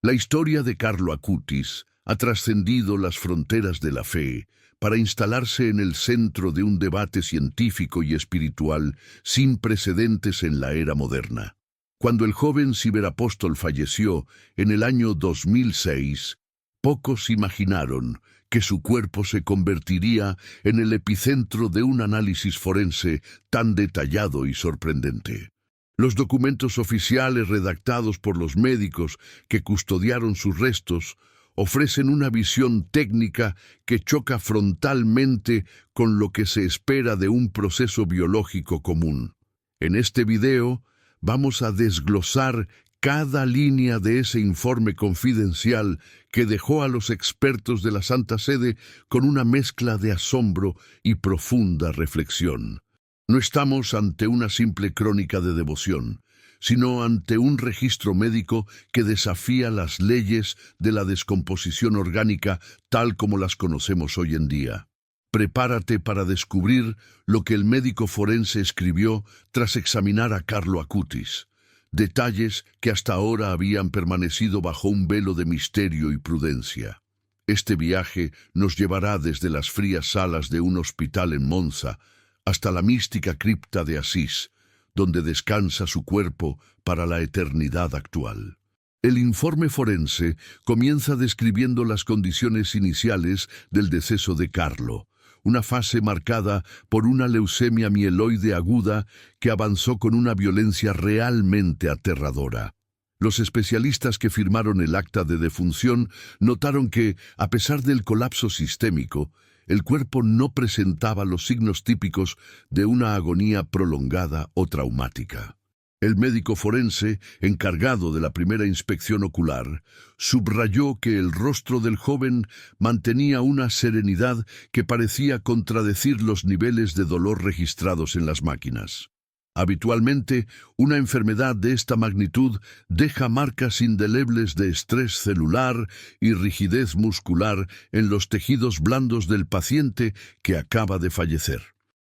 La historia de Carlo Acutis ha trascendido las fronteras de la fe para instalarse en el centro de un debate científico y espiritual sin precedentes en la era moderna. Cuando el joven ciberapóstol falleció en el año 2006, pocos imaginaron que su cuerpo se convertiría en el epicentro de un análisis forense tan detallado y sorprendente. Los documentos oficiales redactados por los médicos que custodiaron sus restos ofrecen una visión técnica que choca frontalmente con lo que se espera de un proceso biológico común. En este video vamos a desglosar cada línea de ese informe confidencial que dejó a los expertos de la Santa Sede con una mezcla de asombro y profunda reflexión. No estamos ante una simple crónica de devoción, sino ante un registro médico que desafía las leyes de la descomposición orgánica tal como las conocemos hoy en día. Prepárate para descubrir lo que el médico forense escribió tras examinar a Carlo Acutis. Detalles que hasta ahora habían permanecido bajo un velo de misterio y prudencia. Este viaje nos llevará desde las frías salas de un hospital en Monza hasta la mística cripta de Asís, donde descansa su cuerpo para la eternidad actual. El informe forense comienza describiendo las condiciones iniciales del deceso de Carlo, una fase marcada por una leucemia mieloide aguda que avanzó con una violencia realmente aterradora. Los especialistas que firmaron el acta de defunción notaron que, a pesar del colapso sistémico, el cuerpo no presentaba los signos típicos de una agonía prolongada o traumática. El médico forense, encargado de la primera inspección ocular, subrayó que el rostro del joven mantenía una serenidad que parecía contradecir los niveles de dolor registrados en las máquinas. Habitualmente, una enfermedad de esta magnitud deja marcas indelebles de estrés celular y rigidez muscular en los tejidos blandos del paciente que acaba de fallecer.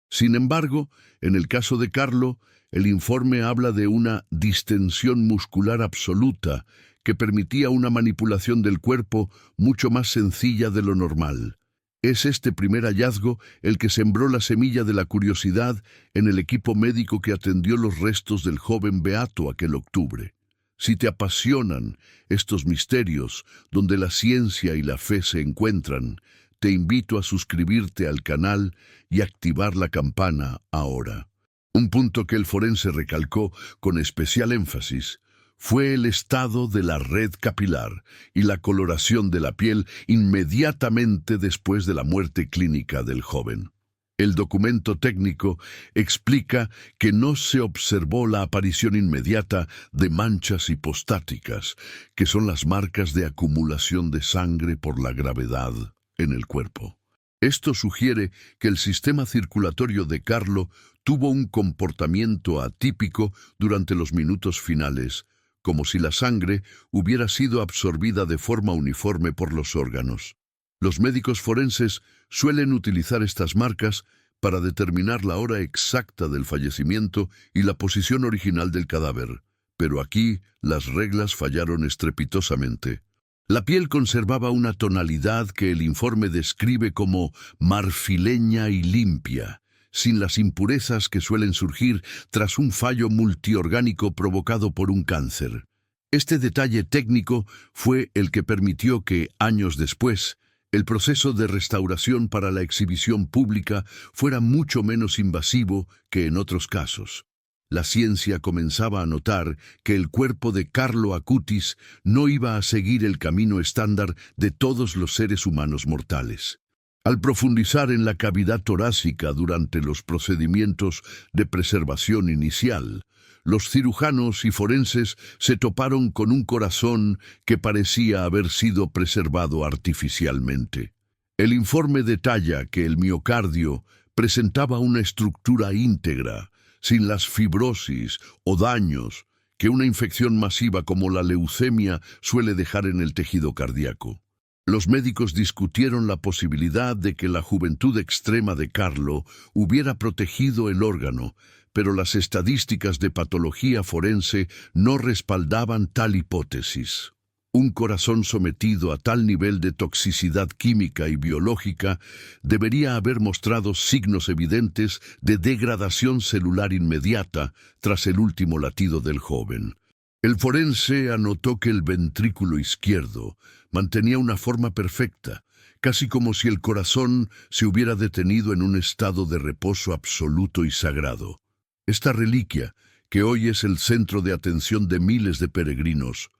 Sin embargo, en el caso de Carlo, el informe habla de una distensión muscular absoluta que permitía una manipulación del cuerpo mucho más sencilla de lo normal. Es este primer hallazgo el que sembró la semilla de la curiosidad en el equipo médico que atendió los restos del joven beato aquel octubre. Si te apasionan estos misterios donde la ciencia y la fe se encuentran, te invito a suscribirte al canal y activar la campana ahora. Un punto que el forense recalcó con especial énfasis fue el estado de la red capilar y la coloración de la piel inmediatamente después de la muerte clínica del joven. El documento técnico explica que no se observó la aparición inmediata de manchas hipostáticas, que son las marcas de acumulación de sangre por la gravedad en el cuerpo. Esto sugiere que el sistema circulatorio de Carlo tuvo un comportamiento atípico durante los minutos finales, como si la sangre hubiera sido absorbida de forma uniforme por los órganos. Los médicos forenses suelen utilizar estas marcas para determinar la hora exacta del fallecimiento y la posición original del cadáver, pero aquí las reglas fallaron estrepitosamente. La piel conservaba una tonalidad que el informe describe como marfileña y limpia, sin las impurezas que suelen surgir tras un fallo multiorgánico provocado por un cáncer. Este detalle técnico fue el que permitió que, años después, el proceso de restauración para la exhibición pública fuera mucho menos invasivo que en otros casos. La ciencia comenzaba a notar que el cuerpo de Carlo Acutis no iba a seguir el camino estándar de todos los seres humanos mortales. Al profundizar en la cavidad torácica durante los procedimientos de preservación inicial, los cirujanos y forenses se toparon con un corazón que parecía haber sido preservado artificialmente. El informe detalla que el miocardio presentaba una estructura íntegra, sin las fibrosis o daños que una infección masiva como la leucemia suele dejar en el tejido cardíaco. Los médicos discutieron la posibilidad de que la juventud extrema de Carlo hubiera protegido el órgano, pero las estadísticas de patología forense no respaldaban tal hipótesis. Un corazón sometido a tal nivel de toxicidad química y biológica debería haber mostrado signos evidentes de degradación celular inmediata tras el último latido del joven. El forense anotó que el ventrículo izquierdo mantenía una forma perfecta, casi como si el corazón se hubiera detenido en un estado de reposo absoluto y sagrado. Esta reliquia, que hoy es el centro de atención de miles de peregrinos,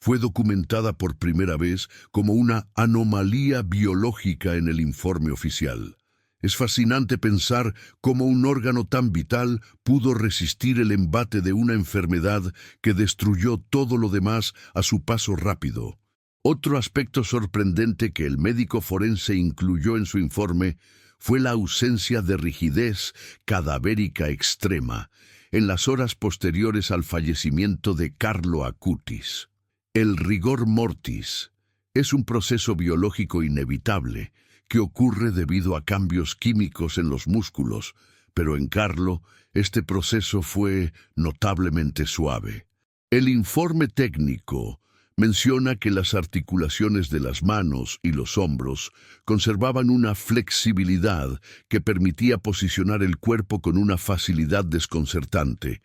fue documentada por primera vez como una anomalía biológica en el informe oficial. Es fascinante pensar cómo un órgano tan vital pudo resistir el embate de una enfermedad que destruyó todo lo demás a su paso rápido. Otro aspecto sorprendente que el médico forense incluyó en su informe fue la ausencia de rigidez cadavérica extrema en las horas posteriores al fallecimiento de Carlo Acutis. El rigor mortis es un proceso biológico inevitable que ocurre debido a cambios químicos en los músculos, pero en Carlo este proceso fue notablemente suave. El informe técnico menciona que las articulaciones de las manos y los hombros conservaban una flexibilidad que permitía posicionar el cuerpo con una facilidad desconcertante.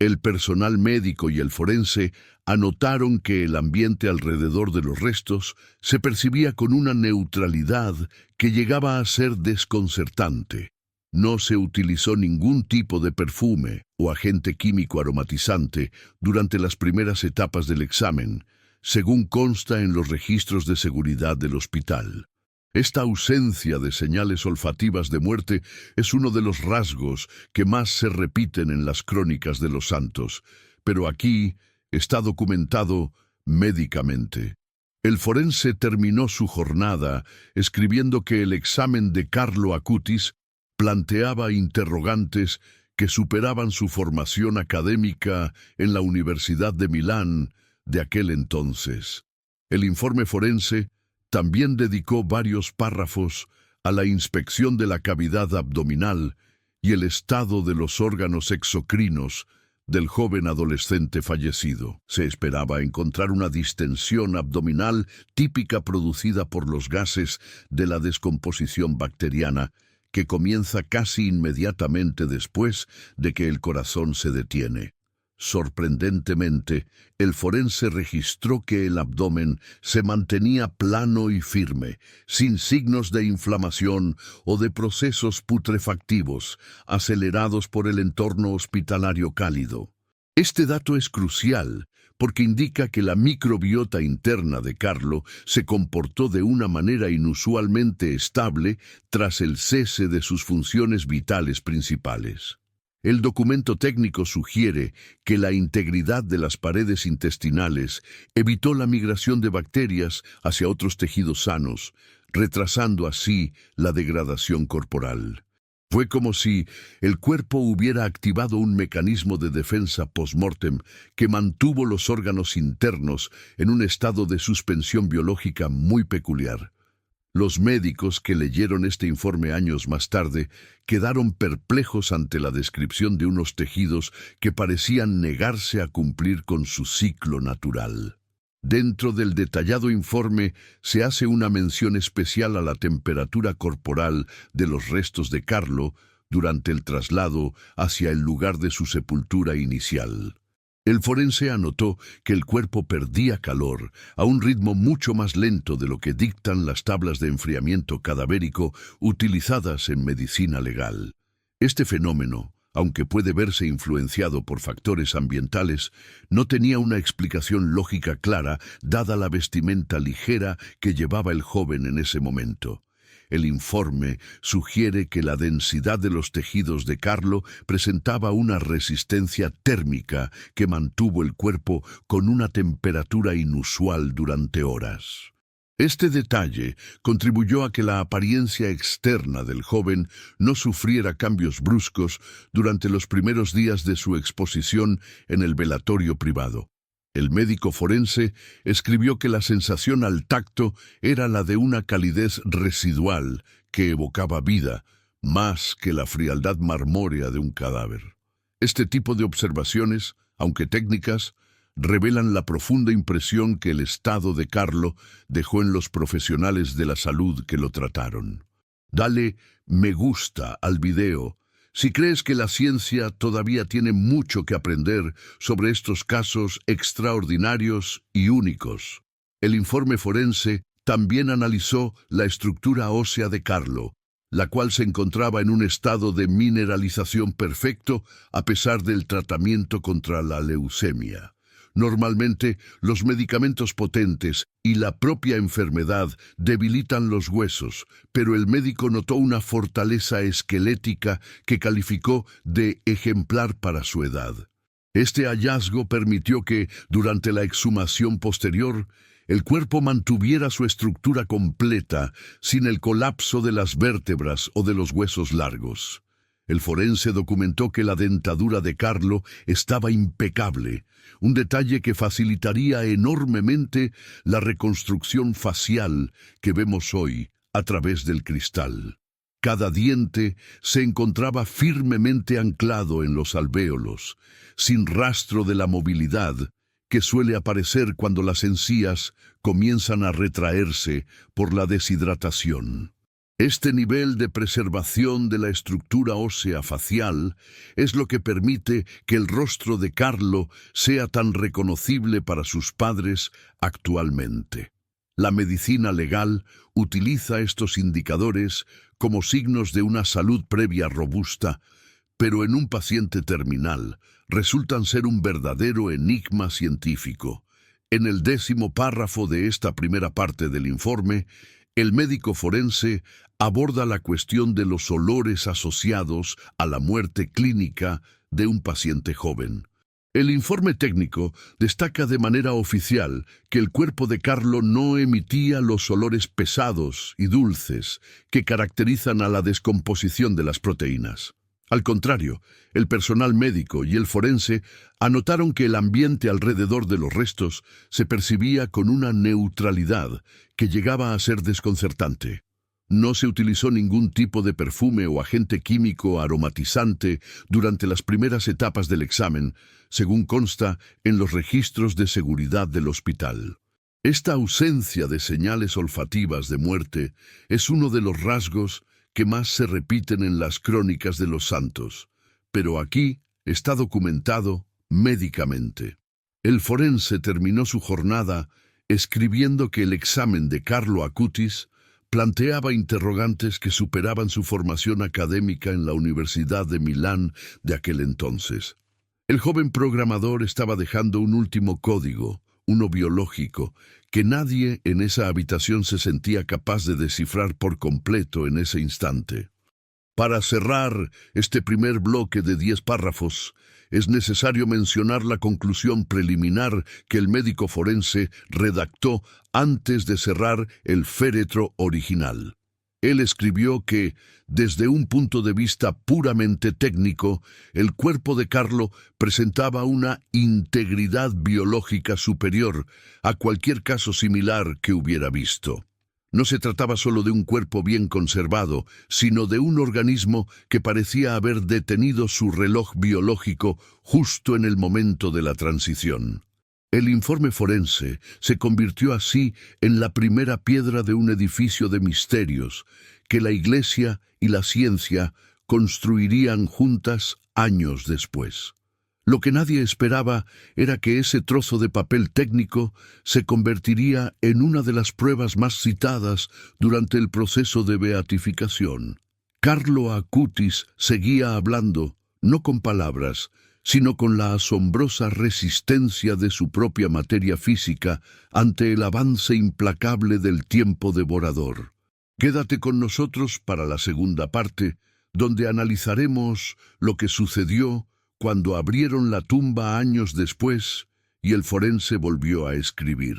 El personal médico y el forense anotaron que el ambiente alrededor de los restos se percibía con una neutralidad que llegaba a ser desconcertante. No se utilizó ningún tipo de perfume o agente químico aromatizante durante las primeras etapas del examen, según consta en los registros de seguridad del hospital. Esta ausencia de señales olfativas de muerte es uno de los rasgos que más se repiten en las crónicas de los santos, pero aquí está documentado médicamente. El forense terminó su jornada escribiendo que el examen de Carlo Acutis planteaba interrogantes que superaban su formación académica en la Universidad de Milán de aquel entonces. El informe forense también dedicó varios párrafos a la inspección de la cavidad abdominal y el estado de los órganos exocrinos del joven adolescente fallecido. Se esperaba encontrar una distensión abdominal típica producida por los gases de la descomposición bacteriana, que comienza casi inmediatamente después de que el corazón se detiene. Sorprendentemente, el forense registró que el abdomen se mantenía plano y firme, sin signos de inflamación o de procesos putrefactivos acelerados por el entorno hospitalario cálido. Este dato es crucial porque indica que la microbiota interna de Carlo se comportó de una manera inusualmente estable tras el cese de sus funciones vitales principales. El documento técnico sugiere que la integridad de las paredes intestinales evitó la migración de bacterias hacia otros tejidos sanos, retrasando así la degradación corporal. Fue como si el cuerpo hubiera activado un mecanismo de defensa post-mortem que mantuvo los órganos internos en un estado de suspensión biológica muy peculiar. Los médicos que leyeron este informe años más tarde quedaron perplejos ante la descripción de unos tejidos que parecían negarse a cumplir con su ciclo natural. Dentro del detallado informe se hace una mención especial a la temperatura corporal de los restos de Carlo durante el traslado hacia el lugar de su sepultura inicial. El forense anotó que el cuerpo perdía calor a un ritmo mucho más lento de lo que dictan las tablas de enfriamiento cadavérico utilizadas en medicina legal. Este fenómeno, aunque puede verse influenciado por factores ambientales, no tenía una explicación lógica clara dada la vestimenta ligera que llevaba el joven en ese momento. El informe sugiere que la densidad de los tejidos de Carlo presentaba una resistencia térmica que mantuvo el cuerpo con una temperatura inusual durante horas. Este detalle contribuyó a que la apariencia externa del joven no sufriera cambios bruscos durante los primeros días de su exposición en el velatorio privado. El médico forense escribió que la sensación al tacto era la de una calidez residual que evocaba vida, más que la frialdad marmórea de un cadáver. Este tipo de observaciones, aunque técnicas, revelan la profunda impresión que el estado de Carlo dejó en los profesionales de la salud que lo trataron. Dale me gusta al video si crees que la ciencia todavía tiene mucho que aprender sobre estos casos extraordinarios y únicos. El informe forense también analizó la estructura ósea de Carlo, la cual se encontraba en un estado de mineralización perfecto a pesar del tratamiento contra la leucemia. Normalmente, los medicamentos potentes y la propia enfermedad debilitan los huesos, pero el médico notó una fortaleza esquelética que calificó de ejemplar para su edad. Este hallazgo permitió que, durante la exhumación posterior, el cuerpo mantuviera su estructura completa, sin el colapso de las vértebras o de los huesos largos. El forense documentó que la dentadura de Carlo estaba impecable, un detalle que facilitaría enormemente la reconstrucción facial que vemos hoy a través del cristal. Cada diente se encontraba firmemente anclado en los alvéolos, sin rastro de la movilidad que suele aparecer cuando las encías comienzan a retraerse por la deshidratación. Este nivel de preservación de la estructura ósea facial es lo que permite que el rostro de Carlo sea tan reconocible para sus padres actualmente. La medicina legal utiliza estos indicadores como signos de una salud previa robusta, pero en un paciente terminal resultan ser un verdadero enigma científico. En el 10º párrafo de esta primera parte del informe, el médico forense aborda la cuestión de los olores asociados a la muerte clínica de un paciente joven. El informe técnico destaca de manera oficial que el cuerpo de Carlo no emitía los olores pesados y dulces que caracterizan a la descomposición de las proteínas. Al contrario, el personal médico y el forense anotaron que el ambiente alrededor de los restos se percibía con una neutralidad que llegaba a ser desconcertante. No se utilizó ningún tipo de perfume o agente químico aromatizante durante las primeras etapas del examen, según consta en los registros de seguridad del hospital. Esta ausencia de señales olfativas de muerte es uno de los rasgos que más se repiten en las crónicas de los santos, pero aquí está documentado médicamente. El forense terminó su jornada escribiendo que el examen de Carlo Acutis planteaba interrogantes que superaban su formación académica en la Universidad de Milán de aquel entonces. El joven programador estaba dejando un último código, uno biológico, que nadie en esa habitación se sentía capaz de descifrar por completo en ese instante. Para cerrar este primer bloque de 10 párrafos, es necesario mencionar la conclusión preliminar que el médico forense redactó antes de cerrar el féretro original. Él escribió que, desde un punto de vista puramente técnico, el cuerpo de Carlo presentaba una integridad biológica superior a cualquier caso similar que hubiera visto. No se trataba solo de un cuerpo bien conservado, sino de un organismo que parecía haber detenido su reloj biológico justo en el momento de la transición. El informe forense se convirtió así en la primera piedra de un edificio de misterios que la Iglesia y la ciencia construirían juntas años después. Lo que nadie esperaba era que ese trozo de papel técnico se convertiría en una de las pruebas más citadas durante el proceso de beatificación. Carlo Acutis seguía hablando, no con palabras, sino con la asombrosa resistencia de su propia materia física ante el avance implacable del tiempo devorador. Quédate con nosotros para la segunda parte, donde analizaremos lo que sucedió cuando abrieron la tumba años después y el forense volvió a escribir.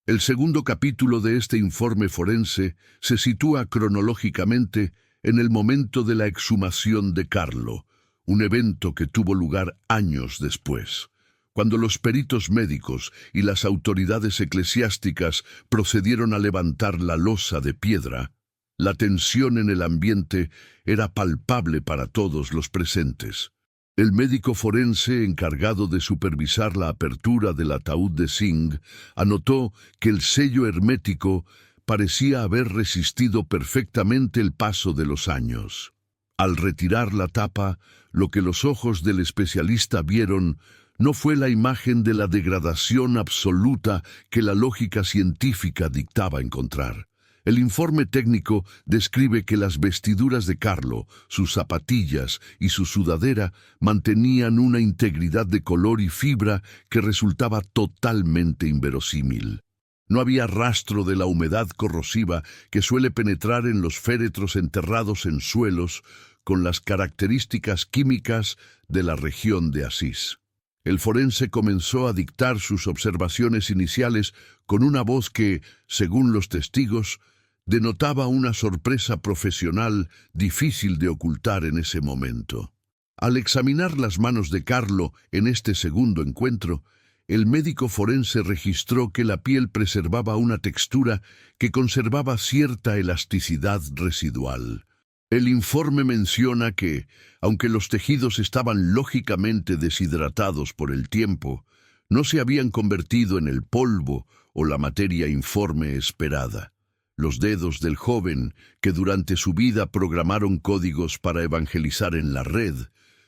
El segundo capítulo de este informe forense se sitúa cronológicamente en el momento de la exhumación de Carlo, un evento que tuvo lugar años después. Cuando los peritos médicos y las autoridades eclesiásticas procedieron a levantar la losa de piedra, la tensión en el ambiente era palpable para todos los presentes. El médico forense encargado de supervisar la apertura del ataúd de Singh anotó que el sello hermético parecía haber resistido perfectamente el paso de los años. Al retirar la tapa, lo que los ojos del especialista vieron no fue la imagen de la degradación absoluta que la lógica científica dictaba encontrar. El informe técnico describe que las vestiduras de Carlo, sus zapatillas y su sudadera mantenían una integridad de color y fibra que resultaba totalmente inverosímil. No había rastro de la humedad corrosiva que suele penetrar en los féretros enterrados en suelos con las características químicas de la región de Asís. El forense comenzó a dictar sus observaciones iniciales con una voz que, según los testigos, denotaba una sorpresa profesional difícil de ocultar en ese momento. Al examinar las manos de Carlo en este segundo encuentro, el médico forense registró que la piel preservaba una textura que conservaba cierta elasticidad residual. El informe menciona que, aunque los tejidos estaban lógicamente deshidratados por el tiempo, no se habían convertido en el polvo o la materia informe esperada. Los dedos del joven, que durante su vida programaron códigos para evangelizar en la red,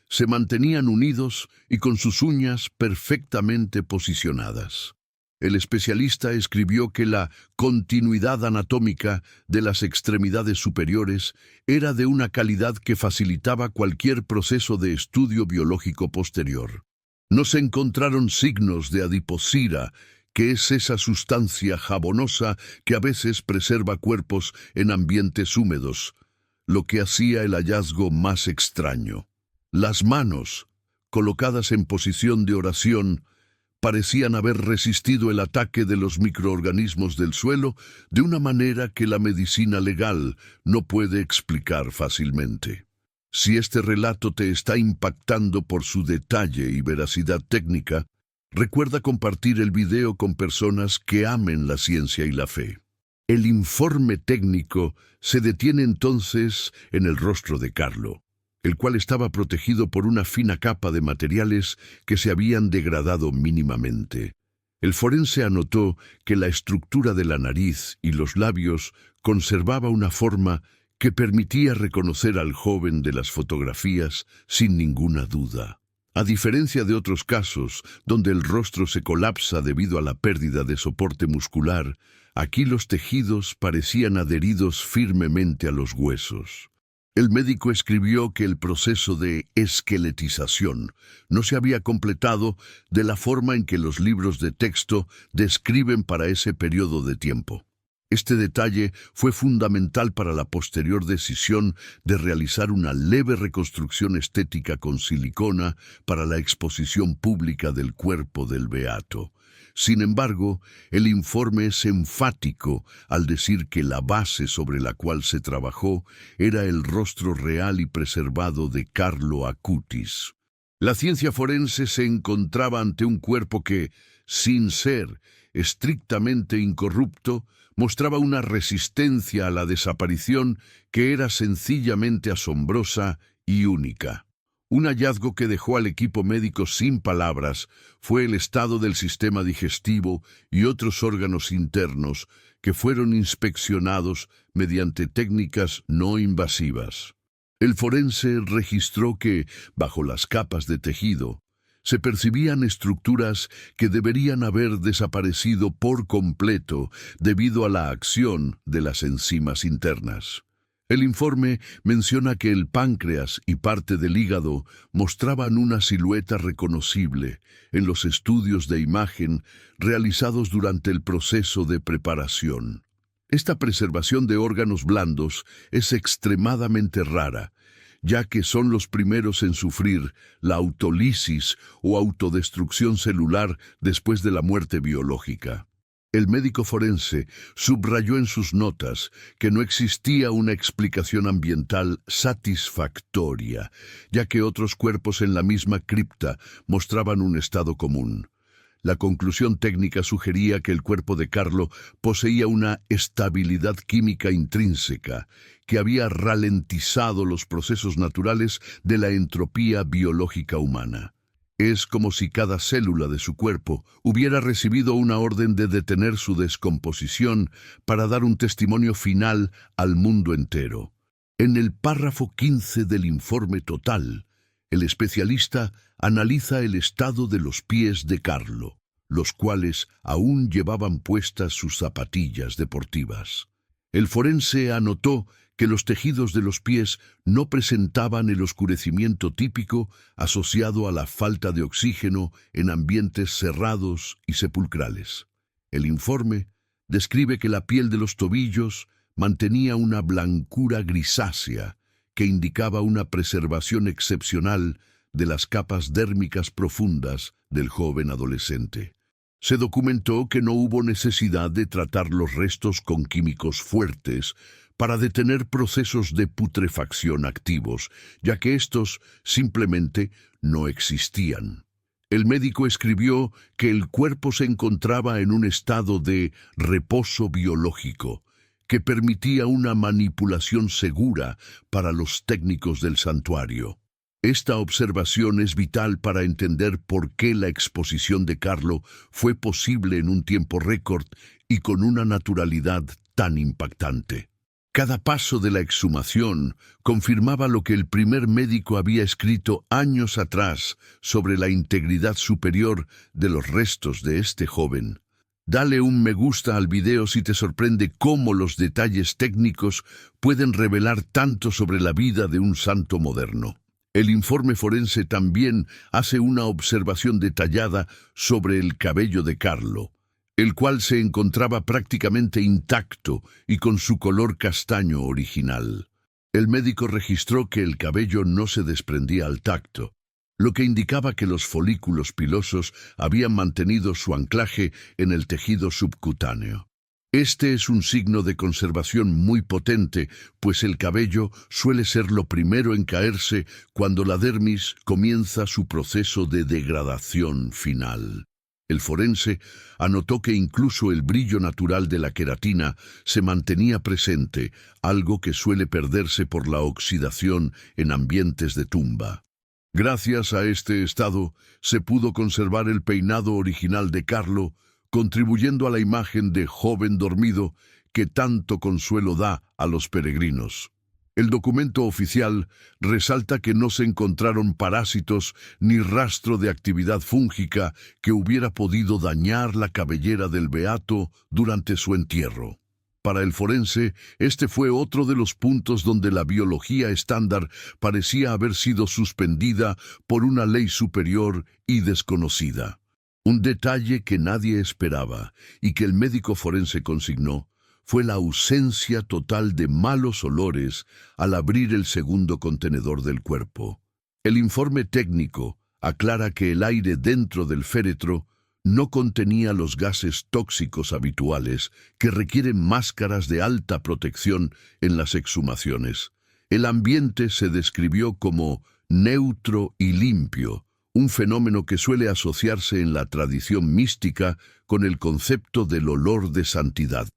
se mantenían unidos y con sus uñas perfectamente posicionadas. El especialista escribió que la continuidad anatómica de las extremidades superiores era de una calidad que facilitaba cualquier proceso de estudio biológico posterior. No se encontraron signos de adiposira, que es esa sustancia jabonosa que a veces preserva cuerpos en ambientes húmedos, lo que hacía el hallazgo más extraño. Las manos, colocadas en posición de oración, parecían haber resistido el ataque de los microorganismos del suelo de una manera que la medicina legal no puede explicar fácilmente. Si este relato te está impactando por su detalle y veracidad técnica, recuerda compartir el video con personas que amen la ciencia y la fe. El informe técnico se detiene entonces en el rostro de Carlo, el cual estaba protegido por una fina capa de materiales que se habían degradado mínimamente. El forense anotó que la estructura de la nariz y los labios conservaba una forma que permitía reconocer al joven de las fotografías sin ninguna duda. A diferencia de otros casos, donde el rostro se colapsa debido a la pérdida de soporte muscular, aquí los tejidos parecían adheridos firmemente a los huesos. El médico escribió que el proceso de esqueletización no se había completado de la forma en que los libros de texto describen para ese periodo de tiempo. Este detalle fue fundamental para la posterior decisión de realizar una leve reconstrucción estética con silicona para la exposición pública del cuerpo del beato. Sin embargo, el informe es enfático al decir que la base sobre la cual se trabajó era el rostro real y preservado de Carlo Acutis. La ciencia forense se encontraba ante un cuerpo que, sin ser estrictamente incorrupto, mostraba una resistencia a la desaparición que era sencillamente asombrosa y única. Un hallazgo que dejó al equipo médico sin palabras fue el estado del sistema digestivo y otros órganos internos que fueron inspeccionados mediante técnicas no invasivas. El forense registró que, bajo las capas de tejido, se percibían estructuras que deberían haber desaparecido por completo debido a la acción de las enzimas internas. El informe menciona que el páncreas y parte del hígado mostraban una silueta reconocible en los estudios de imagen realizados durante el proceso de preparación. Esta preservación de órganos blandos es extremadamente rara, ya que son los primeros en sufrir la autólisis o autodestrucción celular después de la muerte biológica. El médico forense subrayó en sus notas que no existía una explicación ambiental satisfactoria, ya que otros cuerpos en la misma cripta mostraban un estado común. La conclusión técnica sugería que el cuerpo de Carlo poseía una estabilidad química intrínseca que había ralentizado los procesos naturales de la entropía biológica humana. Es como si cada célula de su cuerpo hubiera recibido una orden de detener su descomposición para dar un testimonio final al mundo entero. En el párrafo 15 del informe total, el especialista analiza el estado de los pies de Carlo, los cuales aún llevaban puestas sus zapatillas deportivas. El forense anotó que los tejidos de los pies no presentaban el oscurecimiento típico asociado a la falta de oxígeno en ambientes cerrados y sepulcrales. El informe describe que la piel de los tobillos mantenía una blancura grisácea que indicaba una preservación excepcional de las capas dérmicas profundas del joven adolescente. Se documentó que no hubo necesidad de tratar los restos con químicos fuertes para detener procesos de putrefacción activos, ya que estos simplemente no existían. El médico escribió que el cuerpo se encontraba en un estado de reposo biológico, que permitía una manipulación segura para los técnicos del santuario. Esta observación es vital para entender por qué la exposición de Carlo fue posible en un tiempo récord y con una naturalidad tan impactante. Cada paso de la exhumación confirmaba lo que el primer médico había escrito años atrás sobre la integridad superior de los restos de este joven. Dale un me gusta al video si te sorprende cómo los detalles técnicos pueden revelar tanto sobre la vida de un santo moderno. El informe forense también hace una observación detallada sobre el cabello de Carlo, el cual se encontraba prácticamente intacto y con su color castaño original. El médico registró que el cabello no se desprendía al tacto, lo que indicaba que los folículos pilosos habían mantenido su anclaje en el tejido subcutáneo. Este es un signo de conservación muy potente, pues el cabello suele ser lo primero en caerse cuando la dermis comienza su proceso de degradación final. El forense anotó que incluso el brillo natural de la queratina se mantenía presente, algo que suele perderse por la oxidación en ambientes de tumba. Gracias a este estado, se pudo conservar el peinado original de Carlo, contribuyendo a la imagen de joven dormido que tanto consuelo da a los peregrinos. El documento oficial resalta que no se encontraron parásitos ni rastro de actividad fúngica que hubiera podido dañar la cabellera del beato durante su entierro. Para el forense, este fue otro de los puntos donde la biología estándar parecía haber sido suspendida por una ley superior y desconocida. Un detalle que nadie esperaba y que el médico forense consignó fue la ausencia total de malos olores al abrir el segundo contenedor del cuerpo. El informe técnico aclara que el aire dentro del féretro no contenía los gases tóxicos habituales que requieren máscaras de alta protección en las exhumaciones. El ambiente se describió como neutro y limpio, un fenómeno que suele asociarse en la tradición mística con el concepto del olor de santidad.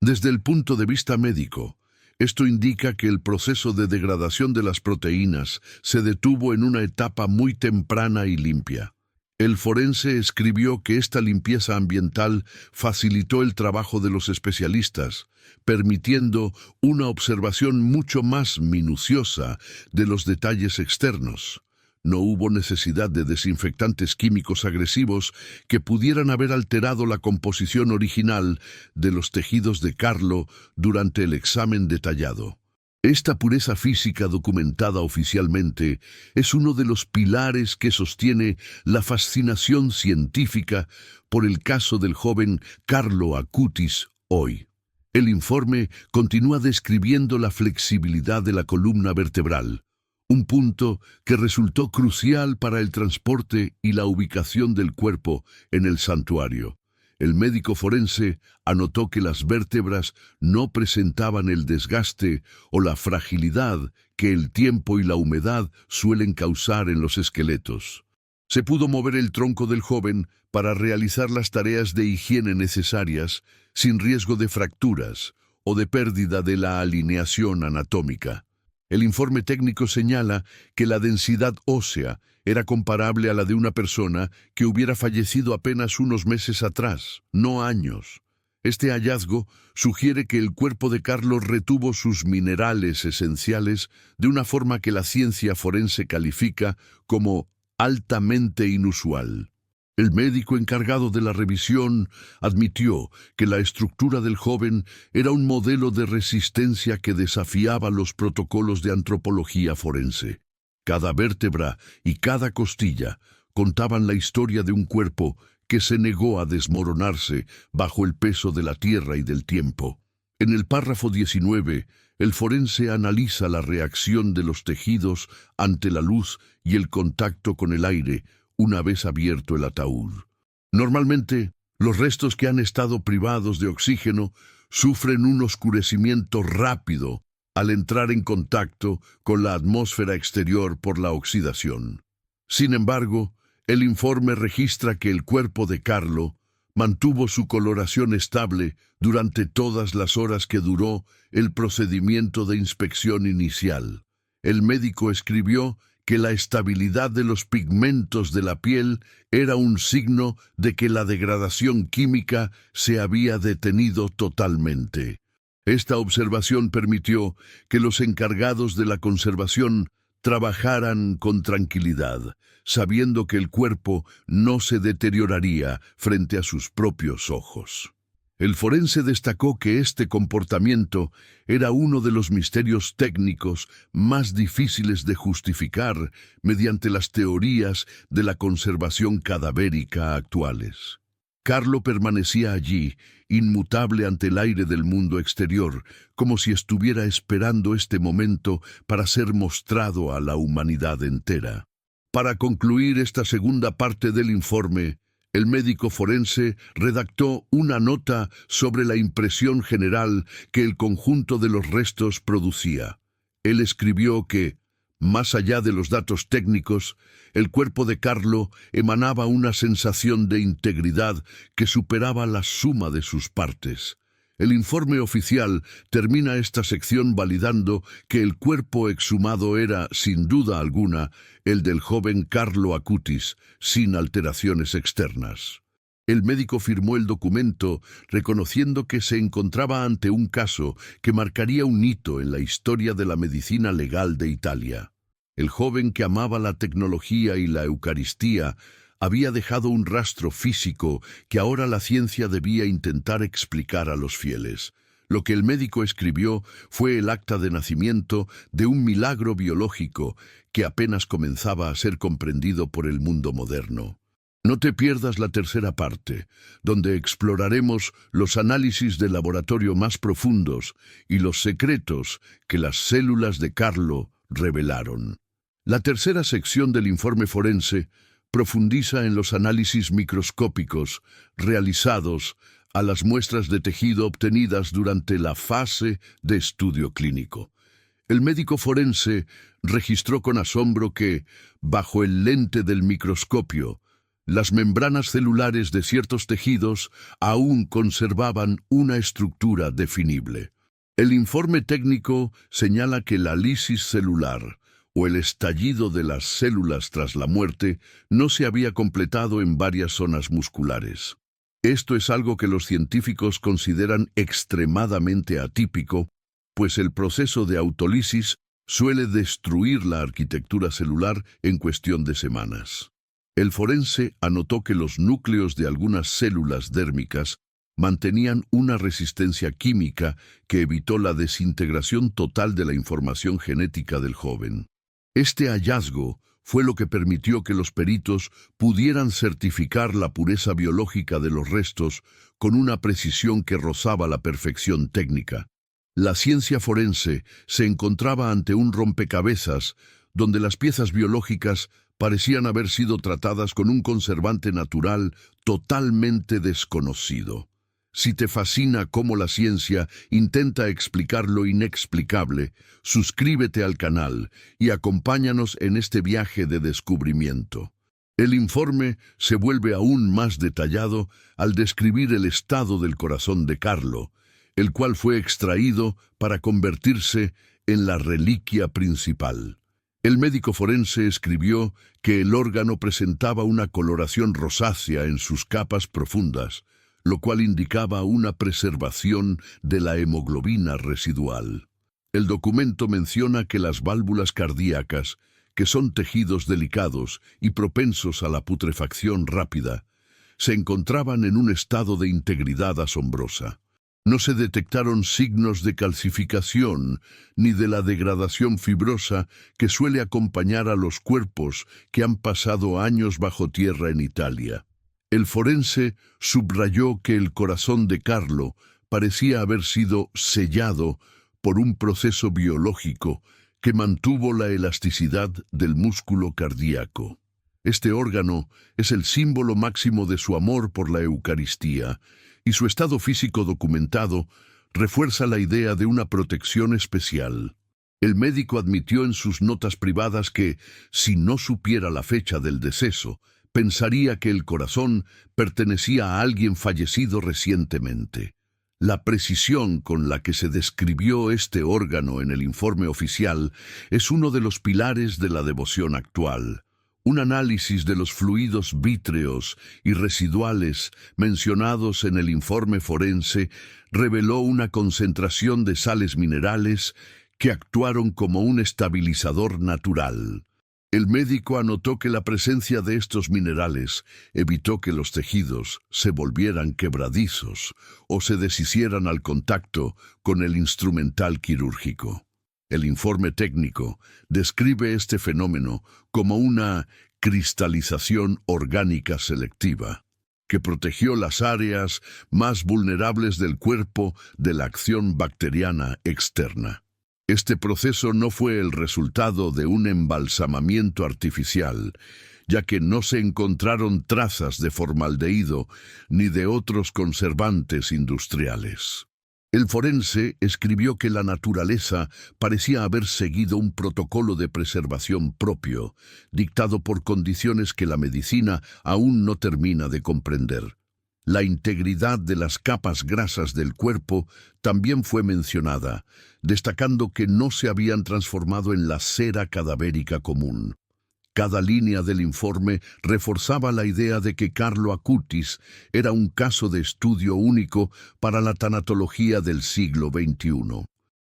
Desde el punto de vista médico, esto indica que el proceso de degradación de las proteínas se detuvo en una etapa muy temprana y limpia. El forense escribió que esta limpieza ambiental facilitó el trabajo de los especialistas, permitiendo una observación mucho más minuciosa de los detalles externos. No hubo necesidad de desinfectantes químicos agresivos que pudieran haber alterado la composición original de los tejidos de Carlo durante el examen detallado. Esta pureza física documentada oficialmente es uno de los pilares que sostiene la fascinación científica por el caso del joven Carlo Acutis hoy. El informe continúa describiendo la flexibilidad de la columna vertebral, un punto que resultó crucial para el transporte y la ubicación del cuerpo en el santuario. El médico forense anotó que las vértebras no presentaban el desgaste o la fragilidad que el tiempo y la humedad suelen causar en los esqueletos. Se pudo mover el tronco del joven para realizar las tareas de higiene necesarias sin riesgo de fracturas o de pérdida de la alineación anatómica. El informe técnico señala que la densidad ósea era comparable a la de una persona que hubiera fallecido apenas unos meses atrás, no años. Este hallazgo sugiere que el cuerpo de Carlos retuvo sus minerales esenciales de una forma que la ciencia forense califica como altamente inusual. El médico encargado de la revisión admitió que la estructura del joven era un modelo de resistencia que desafiaba los protocolos de antropología forense. Cada vértebra y cada costilla contaban la historia de un cuerpo que se negó a desmoronarse bajo el peso de la tierra y del tiempo. En el párrafo 19, el forense analiza la reacción de los tejidos ante la luz y el contacto con el aire una vez abierto el ataúd. Normalmente, los restos que han estado privados de oxígeno sufren un oscurecimiento rápido al entrar en contacto con la atmósfera exterior por la oxidación. Sin embargo, el informe registra que el cuerpo de Carlo mantuvo su coloración estable durante todas las horas que duró el procedimiento de inspección inicial. El médico escribió que la estabilidad de los pigmentos de la piel era un signo de que la degradación química se había detenido totalmente. Esta observación permitió que los encargados de la conservación trabajaran con tranquilidad, sabiendo que el cuerpo no se deterioraría frente a sus propios ojos. El forense destacó que este comportamiento era uno de los misterios técnicos más difíciles de justificar mediante las teorías de la conservación cadavérica actuales. Carlo permanecía allí, inmutable ante el aire del mundo exterior, como si estuviera esperando este momento para ser mostrado a la humanidad entera. Para concluir esta segunda parte del informe, el médico forense redactó una nota sobre la impresión general que el conjunto de los restos producía. Él escribió que, más allá de los datos técnicos, el cuerpo de Carlo emanaba una sensación de integridad que superaba la suma de sus partes. El informe oficial termina esta sección validando que el cuerpo exhumado era, sin duda alguna, el del joven Carlo Acutis, sin alteraciones externas. El médico firmó el documento reconociendo que se encontraba ante un caso que marcaría un hito en la historia de la medicina legal de Italia. El joven que amaba la tecnología y la Eucaristía había dejado un rastro físico que ahora la ciencia debía intentar explicar a los fieles. Lo que el médico escribió fue el acta de nacimiento de un milagro biológico que apenas comenzaba a ser comprendido por el mundo moderno. No te pierdas la tercera parte, donde exploraremos los análisis de laboratorio más profundos y los secretos que las células de Carlo revelaron. La tercera sección del informe forense profundiza en los análisis microscópicos realizados a las muestras de tejido obtenidas durante la fase de estudio clínico. El médico forense registró con asombro que, bajo el lente del microscopio, las membranas celulares de ciertos tejidos aún conservaban una estructura definible. El informe técnico señala que la lisis celular, o el estallido de las células tras la muerte, no se había completado en varias zonas musculares. Esto es algo que los científicos consideran extremadamente atípico, pues el proceso de autólisis suele destruir la arquitectura celular en cuestión de semanas. El forense anotó que los núcleos de algunas células dérmicas mantenían una resistencia química que evitó la desintegración total de la información genética del joven. Este hallazgo fue lo que permitió que los peritos pudieran certificar la pureza biológica de los restos con una precisión que rozaba la perfección técnica. La ciencia forense se encontraba ante un rompecabezas donde las piezas biológicas parecían haber sido tratadas con un conservante natural totalmente desconocido. Si te fascina cómo la ciencia intenta explicar lo inexplicable, suscríbete al canal y acompáñanos en este viaje de descubrimiento. El informe se vuelve aún más detallado al describir el estado del corazón de Carlo, el cual fue extraído para convertirse en la reliquia principal. El médico forense escribió que el órgano presentaba una coloración rosácea en sus capas profundas, lo cual indicaba una preservación de la hemoglobina residual. El documento menciona que las válvulas cardíacas, que son tejidos delicados y propensos a la putrefacción rápida, se encontraban en un estado de integridad asombrosa. No se detectaron signos de calcificación ni de la degradación fibrosa que suele acompañar a los cuerpos que han pasado años bajo tierra en Italia. El forense subrayó que el corazón de Carlo parecía haber sido sellado por un proceso biológico que mantuvo la elasticidad del músculo cardíaco. Este órgano es el símbolo máximo de su amor por la Eucaristía, y su estado físico documentado refuerza la idea de una protección especial. El médico admitió en sus notas privadas que, si no supiera la fecha del deceso, pensaría que el corazón pertenecía a alguien fallecido recientemente. La precisión con la que se describió este órgano en el informe oficial es uno de los pilares de la devoción actual. Un análisis de los fluidos vítreos y residuales mencionados en el informe forense reveló una concentración de sales minerales que actuaron como un estabilizador natural. El médico anotó que la presencia de estos minerales evitó que los tejidos se volvieran quebradizos o se deshicieran al contacto con el instrumental quirúrgico. El informe técnico describe este fenómeno como una cristalización orgánica selectiva, que protegió las áreas más vulnerables del cuerpo de la acción bacteriana externa. Este proceso no fue el resultado de un embalsamamiento artificial, ya que no se encontraron trazas de formaldehído ni de otros conservantes industriales. El forense escribió que la naturaleza parecía haber seguido un protocolo de preservación propio, dictado por condiciones que la medicina aún no termina de comprender. La integridad de las capas grasas del cuerpo también fue mencionada, destacando que no se habían transformado en la cera cadavérica común. Cada línea del informe reforzaba la idea de que Carlo Acutis era un caso de estudio único para la tanatología del siglo XXI.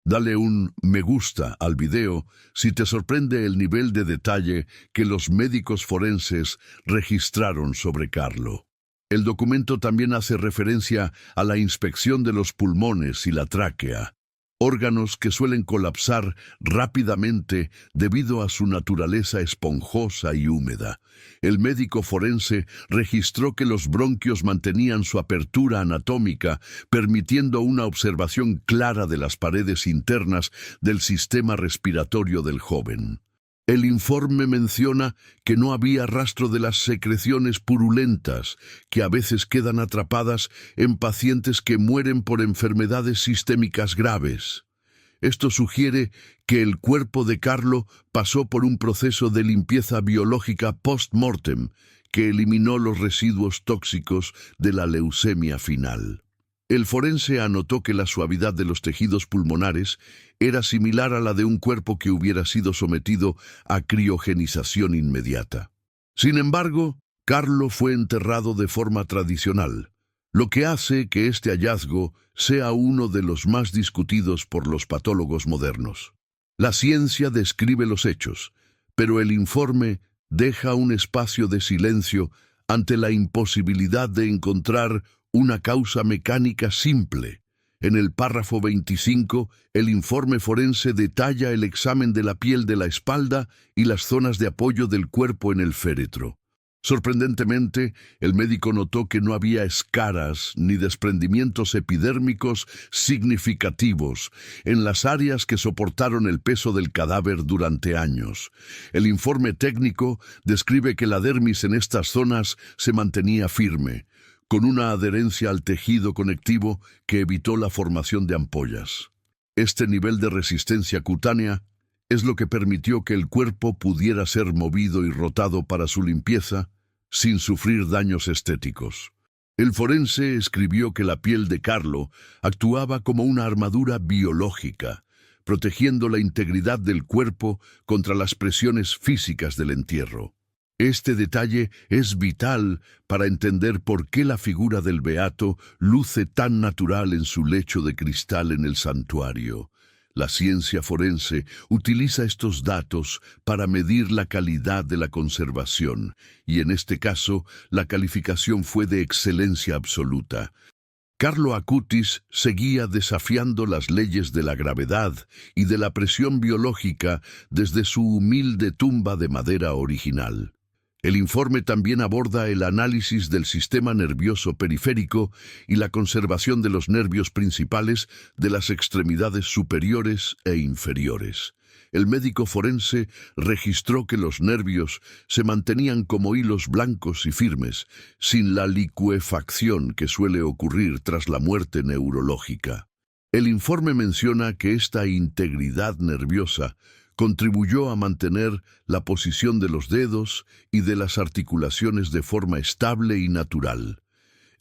Dale un me gusta al video si te sorprende el nivel de detalle que los médicos forenses registraron sobre Carlo. El documento también hace referencia a la inspección de los pulmones y la tráquea, órganos que suelen colapsar rápidamente debido a su naturaleza esponjosa y húmeda. El médico forense registró que los bronquios mantenían su apertura anatómica, permitiendo una observación clara de las paredes internas del sistema respiratorio del joven. El informe menciona que no había rastro de las secreciones purulentas, que a veces quedan atrapadas en pacientes que mueren por enfermedades sistémicas graves. Esto sugiere que el cuerpo de Carlo pasó por un proceso de limpieza biológica post-mortem que eliminó los residuos tóxicos de la leucemia final. El forense anotó que la suavidad de los tejidos pulmonares era similar a la de un cuerpo que hubiera sido sometido a criogenización inmediata. Sin embargo, Carlo fue enterrado de forma tradicional, lo que hace que este hallazgo sea uno de los más discutidos por los patólogos modernos. La ciencia describe los hechos, pero el informe deja un espacio de silencio ante la imposibilidad de encontrar una causa mecánica simple. En el párrafo 25, el informe forense detalla el examen de la piel de la espalda y las zonas de apoyo del cuerpo en el féretro. Sorprendentemente, el médico notó que no había escaras ni desprendimientos epidérmicos significativos en las áreas que soportaron el peso del cadáver durante años. El informe técnico describe que la dermis en estas zonas se mantenía firme, con una adherencia al tejido conectivo que evitó la formación de ampollas. Este nivel de resistencia cutánea es lo que permitió que el cuerpo pudiera ser movido y rotado para su limpieza sin sufrir daños estéticos. El forense escribió que la piel de Carlo actuaba como una armadura biológica, protegiendo la integridad del cuerpo contra las presiones físicas del entierro. Este detalle es vital para entender por qué la figura del beato luce tan natural en su lecho de cristal en el santuario. La ciencia forense utiliza estos datos para medir la calidad de la conservación, y en este caso, la calificación fue de excelencia absoluta. Carlo Acutis seguía desafiando las leyes de la gravedad y de la presión biológica desde su humilde tumba de madera original. El informe también aborda el análisis del sistema nervioso periférico y la conservación de los nervios principales de las extremidades superiores e inferiores. El médico forense registró que los nervios se mantenían como hilos blancos y firmes, sin la licuefacción que suele ocurrir tras la muerte neurológica. El informe menciona que esta integridad nerviosa contribuyó a mantener la posición de los dedos y de las articulaciones de forma estable y natural.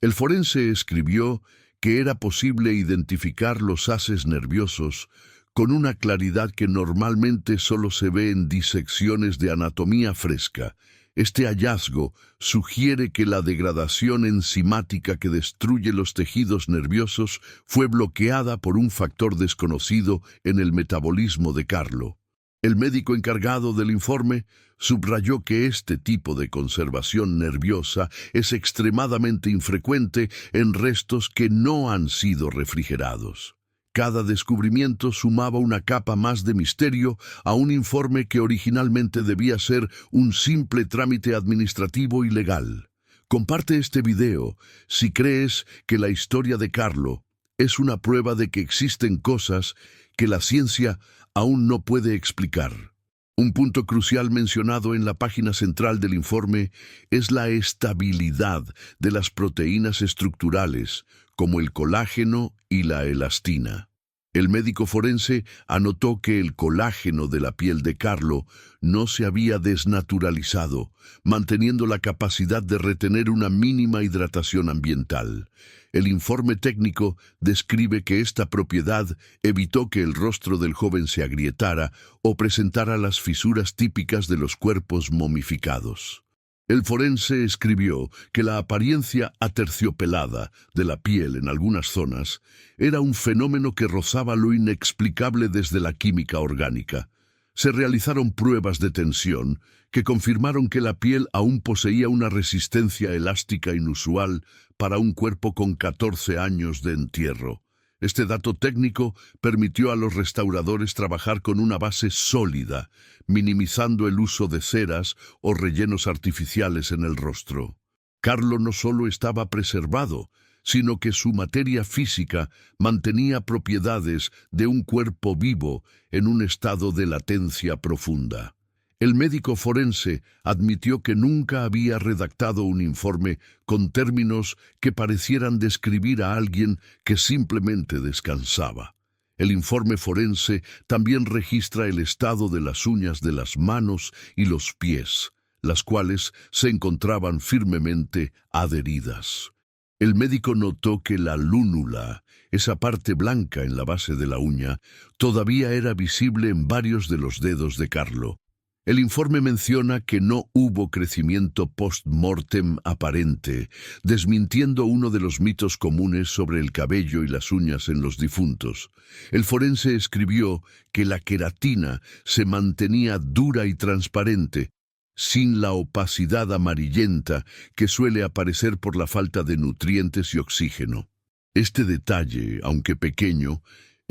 El forense escribió que era posible identificar los haces nerviosos con una claridad que normalmente solo se ve en disecciones de anatomía fresca. Este hallazgo sugiere que la degradación enzimática que destruye los tejidos nerviosos fue bloqueada por un factor desconocido en el metabolismo de Carlo. El médico encargado del informe subrayó que este tipo de conservación nerviosa es extremadamente infrecuente en restos que no han sido refrigerados. Cada descubrimiento sumaba una capa más de misterio a un informe que originalmente debía ser un simple trámite administrativo y legal. Comparte este video si crees que la historia de Carlo es una prueba de que existen cosas que la ciencia aún no puede explicar. Un punto crucial mencionado en la página central del informe es la estabilidad de las proteínas estructurales, como el colágeno y la elastina. El médico forense anotó que el colágeno de la piel de Carlo no se había desnaturalizado, manteniendo la capacidad de retener una mínima hidratación ambiental. El informe técnico describe que esta propiedad evitó que el rostro del joven se agrietara o presentara las fisuras típicas de los cuerpos momificados. El forense escribió que la apariencia aterciopelada de la piel en algunas zonas era un fenómeno que rozaba lo inexplicable desde la química orgánica. Se realizaron pruebas de tensión que confirmaron que la piel aún poseía una resistencia elástica inusual para un cuerpo con 14 años de entierro. Este dato técnico permitió a los restauradores trabajar con una base sólida, minimizando el uso de ceras o rellenos artificiales en el rostro. Carlo no solo estaba preservado, sino que su materia física mantenía propiedades de un cuerpo vivo en un estado de latencia profunda. El médico forense admitió que nunca había redactado un informe con términos que parecieran describir a alguien que simplemente descansaba. El informe forense también registra el estado de las uñas de las manos y los pies, las cuales se encontraban firmemente adheridas. El médico notó que la lúnula, esa parte blanca en la base de la uña, todavía era visible en varios de los dedos de Carlo. El informe menciona que no hubo crecimiento post-mortem aparente, desmintiendo uno de los mitos comunes sobre el cabello y las uñas en los difuntos. El forense escribió que la queratina se mantenía dura y transparente, sin la opacidad amarillenta que suele aparecer por la falta de nutrientes y oxígeno. Este detalle, aunque pequeño,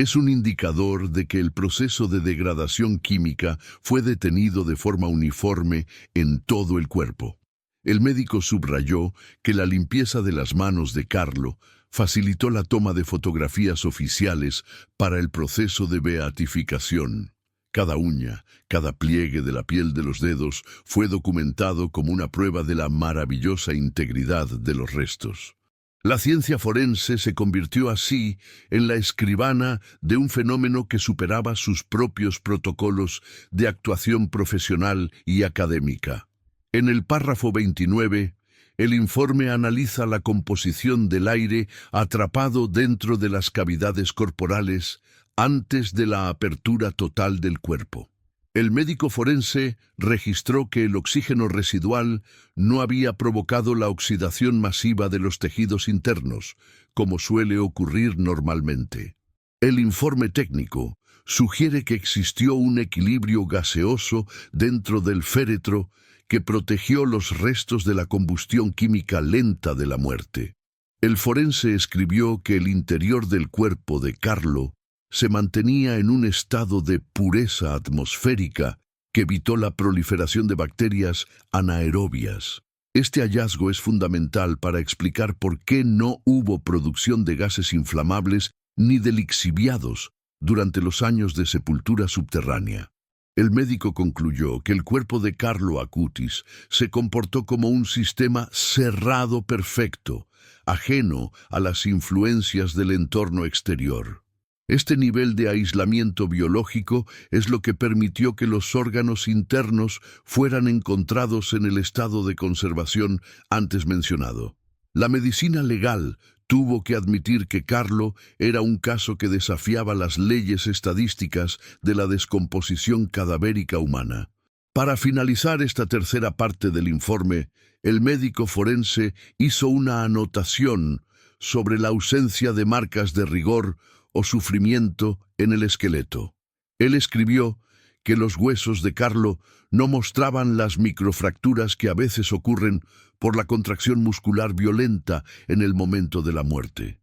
es un indicador de que el proceso de degradación química fue detenido de forma uniforme en todo el cuerpo. El médico subrayó que la limpieza de las manos de Carlo facilitó la toma de fotografías oficiales para el proceso de beatificación. Cada uña, cada pliegue de la piel de los dedos fue documentado como una prueba de la maravillosa integridad de los restos. La ciencia forense se convirtió así en la escribana de un fenómeno que superaba sus propios protocolos de actuación profesional y académica. En el párrafo 29, el informe analiza la composición del aire atrapado dentro de las cavidades corporales antes de la apertura total del cuerpo. El médico forense registró que el oxígeno residual no había provocado la oxidación masiva de los tejidos internos, como suele ocurrir normalmente. El informe técnico sugiere que existió un equilibrio gaseoso dentro del féretro que protegió los restos de la combustión química lenta de la muerte. El forense escribió que el interior del cuerpo de Carlo se mantenía en un estado de pureza atmosférica que evitó la proliferación de bacterias anaerobias. Este hallazgo es fundamental para explicar por qué no hubo producción de gases inflamables ni de lixiviados durante los años de sepultura subterránea. El médico concluyó que el cuerpo de Carlo Acutis se comportó como un sistema cerrado perfecto, ajeno a las influencias del entorno exterior. Este nivel de aislamiento biológico es lo que permitió que los órganos internos fueran encontrados en el estado de conservación antes mencionado. La medicina legal tuvo que admitir que Carlo era un caso que desafiaba las leyes estadísticas de la descomposición cadavérica humana. Para finalizar esta tercera parte del informe, el médico forense hizo una anotación sobre la ausencia de marcas de rigor o sufrimiento en el esqueleto. Él escribió que los huesos de Carlo no mostraban las microfracturas que a veces ocurren por la contracción muscular violenta en el momento de la muerte.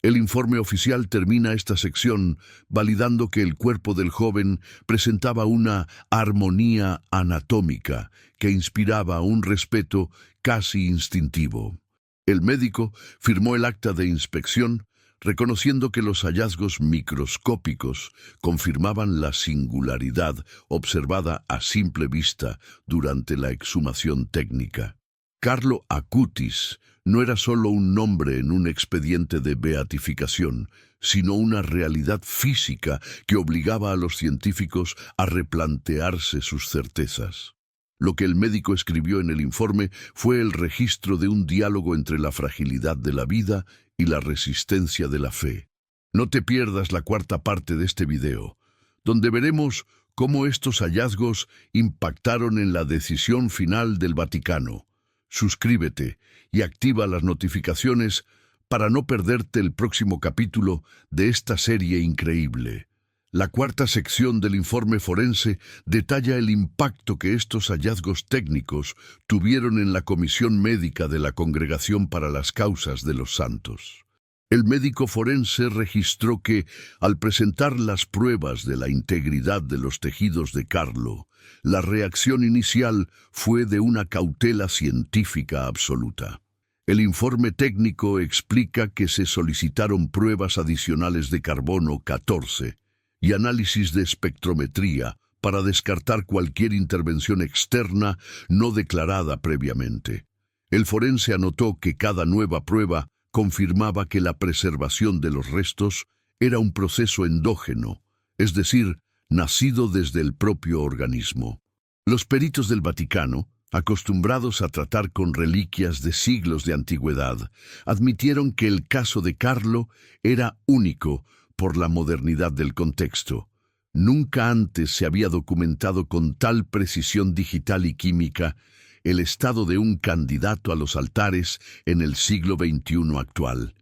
El informe oficial termina esta sección validando que el cuerpo del joven presentaba una armonía anatómica que inspiraba un respeto casi instintivo. El médico firmó el acta de inspección, reconociendo que los hallazgos microscópicos confirmaban la singularidad observada a simple vista durante la exhumación técnica. Carlo Acutis no era solo un nombre en un expediente de beatificación, sino una realidad física que obligaba a los científicos a replantearse sus certezas. Lo que el médico escribió en el informe fue el registro de un diálogo entre la fragilidad de la vida y la resistencia de la fe. No te pierdas la cuarta parte de este video, donde veremos cómo estos hallazgos impactaron en la decisión final del Vaticano. Suscríbete y activa las notificaciones para no perderte el próximo capítulo de esta serie increíble. La cuarta sección del informe forense detalla el impacto que estos hallazgos técnicos tuvieron en la Comisión Médica de la Congregación para las Causas de los Santos. El médico forense registró que, al presentar las pruebas de la integridad de los tejidos de Carlo, la reacción inicial fue de una cautela científica absoluta. El informe técnico explica que se solicitaron pruebas adicionales de carbono 14 y análisis de espectrometría para descartar cualquier intervención externa no declarada previamente. El forense anotó que cada nueva prueba confirmaba que la preservación de los restos era un proceso endógeno, es decir, nacido desde el propio organismo. Los peritos del Vaticano, acostumbrados a tratar con reliquias de siglos de antigüedad, admitieron que el caso de Carlo era único por la modernidad del contexto. Nunca antes se había documentado con tal precisión digital y química el estado de un candidato a los altares en el siglo XXI actual.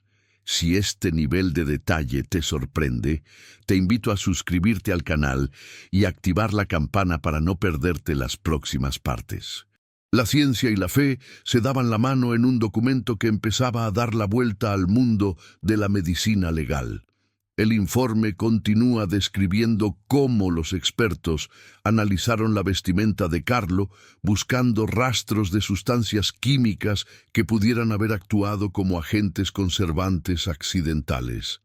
Si este nivel de detalle te sorprende, te invito a suscribirte al canal y activar la campana para no perderte las próximas partes. La ciencia y la fe se daban la mano en un documento que empezaba a dar la vuelta al mundo de la medicina legal. El informe continúa describiendo cómo los expertos analizaron la vestimenta de Carlo buscando rastros de sustancias químicas que pudieran haber actuado como agentes conservantes accidentales.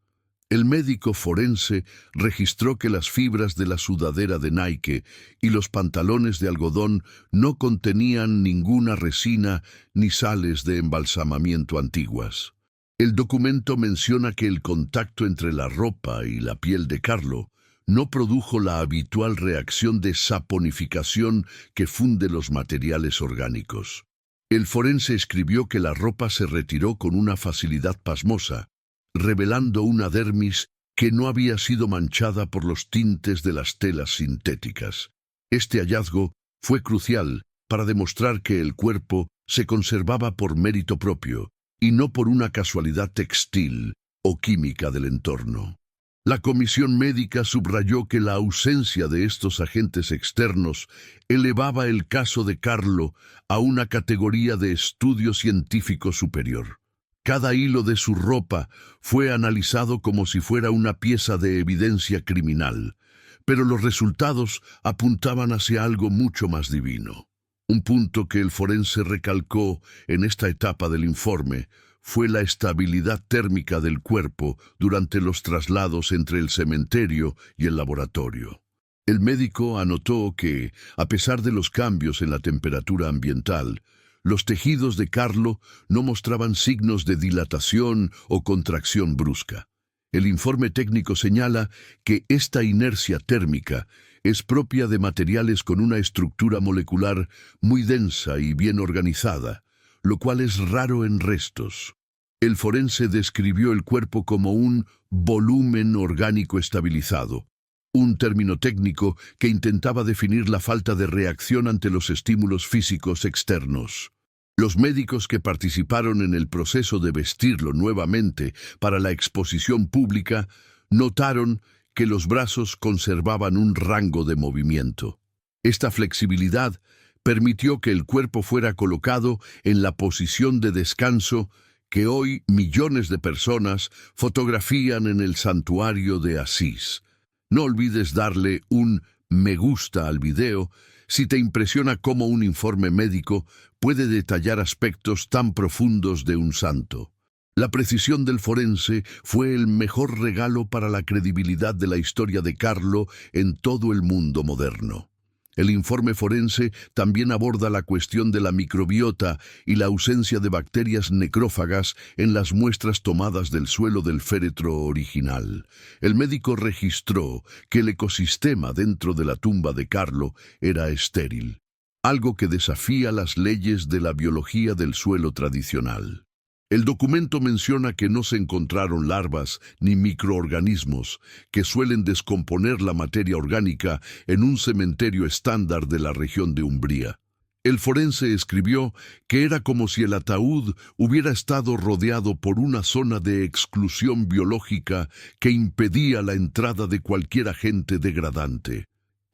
El médico forense registró que las fibras de la sudadera de Nike y los pantalones de algodón no contenían ninguna resina ni sales de embalsamamiento antiguas. El documento menciona que el contacto entre la ropa y la piel de Carlo no produjo la habitual reacción de saponificación que funde los materiales orgánicos. El forense escribió que la ropa se retiró con una facilidad pasmosa, revelando una dermis que no había sido manchada por los tintes de las telas sintéticas. Este hallazgo fue crucial para demostrar que el cuerpo se conservaba por mérito propio y no por una casualidad textil o química del entorno. La comisión médica subrayó que la ausencia de estos agentes externos elevaba el caso de Carlo a una categoría de estudio científico superior. Cada hilo de su ropa fue analizado como si fuera una pieza de evidencia criminal, pero los resultados apuntaban hacia algo mucho más divino. Un punto que el forense recalcó en esta etapa del informe fue la estabilidad térmica del cuerpo durante los traslados entre el cementerio y el laboratorio. El médico anotó que, a pesar de los cambios en la temperatura ambiental, los tejidos de Carlo no mostraban signos de dilatación o contracción brusca. El informe técnico señala que esta inercia térmica es propia de materiales con una estructura molecular muy densa y bien organizada, lo cual es raro en restos. El forense describió el cuerpo como un volumen orgánico estabilizado, un término técnico que intentaba definir la falta de reacción ante los estímulos físicos externos. Los médicos que participaron en el proceso de vestirlo nuevamente para la exposición pública notaron que los brazos conservaban un rango de movimiento. Esta flexibilidad permitió que el cuerpo fuera colocado en la posición de descanso que hoy millones de personas fotografían en el santuario de Asís. No olvides darle un me gusta al video si te impresiona cómo un informe médico puede detallar aspectos tan profundos de un santo. La precisión del forense fue el mejor regalo para la credibilidad de la historia de Carlo en todo el mundo moderno. El informe forense también aborda la cuestión de la microbiota y la ausencia de bacterias necrófagas en las muestras tomadas del suelo del féretro original. El médico registró que el ecosistema dentro de la tumba de Carlo era estéril, algo que desafía las leyes de la biología del suelo tradicional. El documento menciona que no se encontraron larvas ni microorganismos que suelen descomponer la materia orgánica en un cementerio estándar de la región de Umbría. El forense escribió que era como si el ataúd hubiera estado rodeado por una zona de exclusión biológica que impedía la entrada de cualquier agente degradante.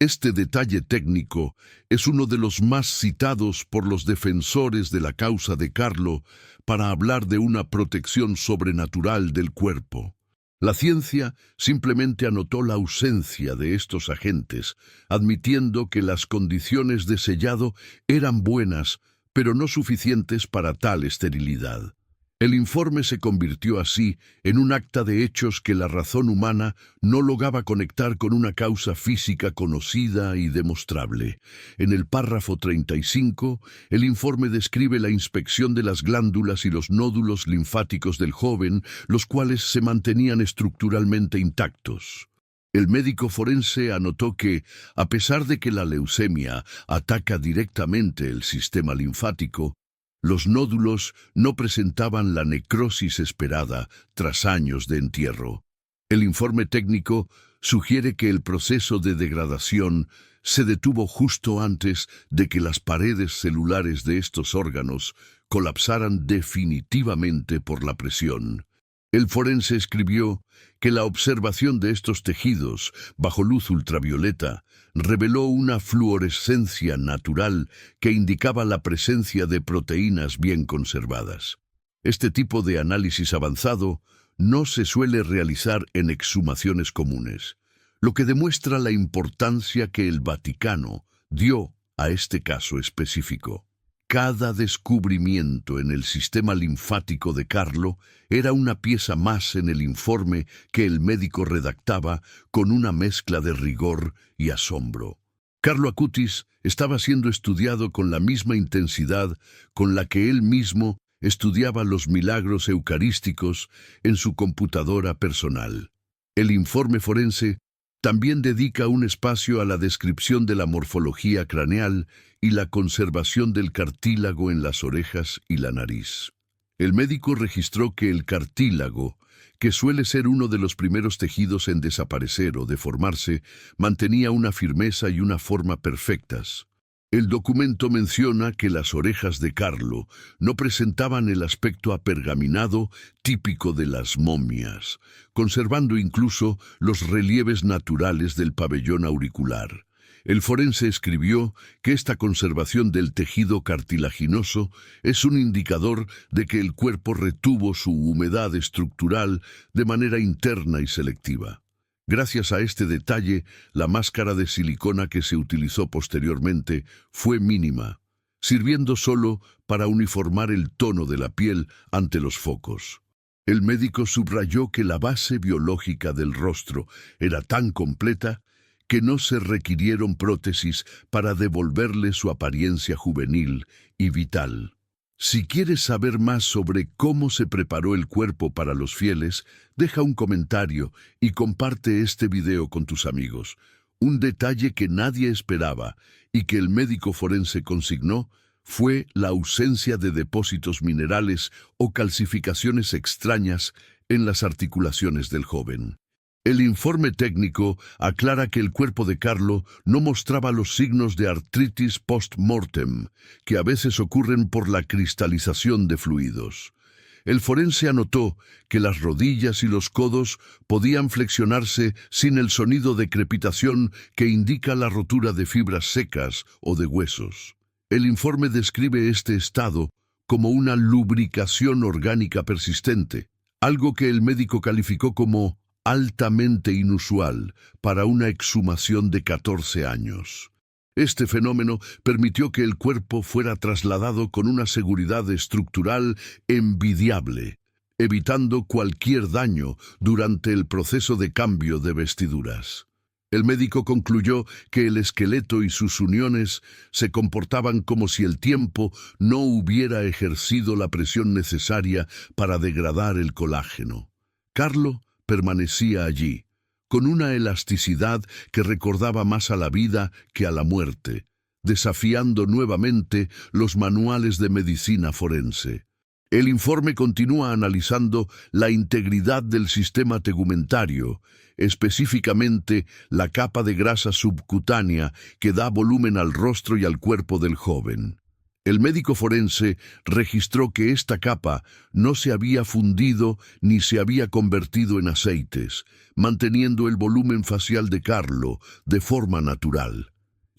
Este detalle técnico es uno de los más citados por los defensores de la causa de Carlo para hablar de una protección sobrenatural del cuerpo. La ciencia simplemente anotó la ausencia de estos agentes, admitiendo que las condiciones de sellado eran buenas, pero no suficientes para tal esterilidad. El informe se convirtió así en un acta de hechos que la razón humana no lograba conectar con una causa física conocida y demostrable. En el párrafo 35, el informe describe la inspección de las glándulas y los nódulos linfáticos del joven, los cuales se mantenían estructuralmente intactos. El médico forense anotó que, a pesar de que la leucemia ataca directamente el sistema linfático, los nódulos no presentaban la necrosis esperada tras años de entierro. El informe técnico sugiere que el proceso de degradación se detuvo justo antes de que las paredes celulares de estos órganos colapsaran definitivamente por la presión. El forense escribió que la observación de estos tejidos bajo luz ultravioleta reveló una fluorescencia natural que indicaba la presencia de proteínas bien conservadas. Este tipo de análisis avanzado no se suele realizar en exhumaciones comunes, lo que demuestra la importancia que el Vaticano dio a este caso específico. Cada descubrimiento en el sistema linfático de Carlo era una pieza más en el informe que el médico redactaba con una mezcla de rigor y asombro. Carlo Acutis estaba siendo estudiado con la misma intensidad con la que él mismo estudiaba los milagros eucarísticos en su computadora personal. El informe forense También dedica un espacio a la descripción de la morfología craneal y la conservación del cartílago en las orejas y la nariz. El médico registró que el cartílago, que suele ser uno de los primeros tejidos en desaparecer o deformarse, mantenía una firmeza y una forma perfectas. El documento menciona que las orejas de Carlo no presentaban el aspecto apergaminado típico de las momias, conservando incluso los relieves naturales del pabellón auricular. El forense escribió que esta conservación del tejido cartilaginoso es un indicador de que el cuerpo retuvo su humedad estructural de manera interna y selectiva. Gracias a este detalle, la máscara de silicona que se utilizó posteriormente fue mínima, sirviendo solo para uniformar el tono de la piel ante los focos. El médico subrayó que la base biológica del rostro era tan completa que no se requirieron prótesis para devolverle su apariencia juvenil y vital. Si quieres saber más sobre cómo se preparó el cuerpo para los fieles, deja un comentario y comparte este video con tus amigos. Un detalle que nadie esperaba y que el médico forense consignó fue la ausencia de depósitos minerales o calcificaciones extrañas en las articulaciones del joven. El informe técnico aclara que el cuerpo de Carlo no mostraba los signos de artritis post-mortem, que a veces ocurren por la cristalización de fluidos. El forense anotó que las rodillas y los codos podían flexionarse sin el sonido de crepitación que indica la rotura de fibras secas o de huesos. El informe describe este estado como una lubricación orgánica persistente, algo que el médico calificó como altamente inusual para una exhumación de 14 años. Este fenómeno permitió que el cuerpo fuera trasladado con una seguridad estructural envidiable, evitando cualquier daño durante el proceso de cambio de vestiduras. El médico concluyó que el esqueleto y sus uniones se comportaban como si el tiempo no hubiera ejercido la presión necesaria para degradar el colágeno. Carlo permanecía allí, con una elasticidad que recordaba más a la vida que a la muerte, desafiando nuevamente los manuales de medicina forense. El informe continúa analizando la integridad del sistema tegumentario, específicamente la capa de grasa subcutánea que da volumen al rostro y al cuerpo del joven. El médico forense registró que esta capa no se había fundido ni se había convertido en aceites, manteniendo el volumen facial de Carlo de forma natural.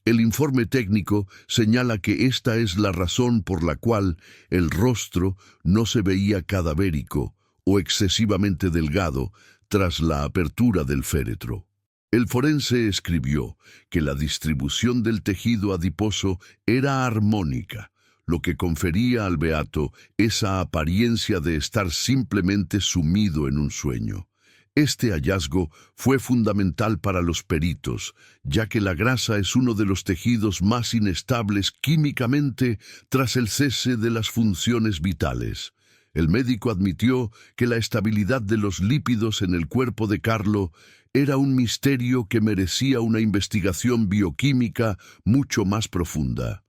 El informe técnico señala que esta es la razón por la cual el rostro no se veía cadavérico o excesivamente delgado tras la apertura del féretro. El forense escribió que la distribución del tejido adiposo era armónica, lo que confería al beato esa apariencia de estar simplemente sumido en un sueño. Este hallazgo fue fundamental para los peritos, ya que la grasa es uno de los tejidos más inestables químicamente tras el cese de las funciones vitales. El médico admitió que la estabilidad de los lípidos en el cuerpo de Carlo era un misterio que merecía una investigación bioquímica mucho más profunda.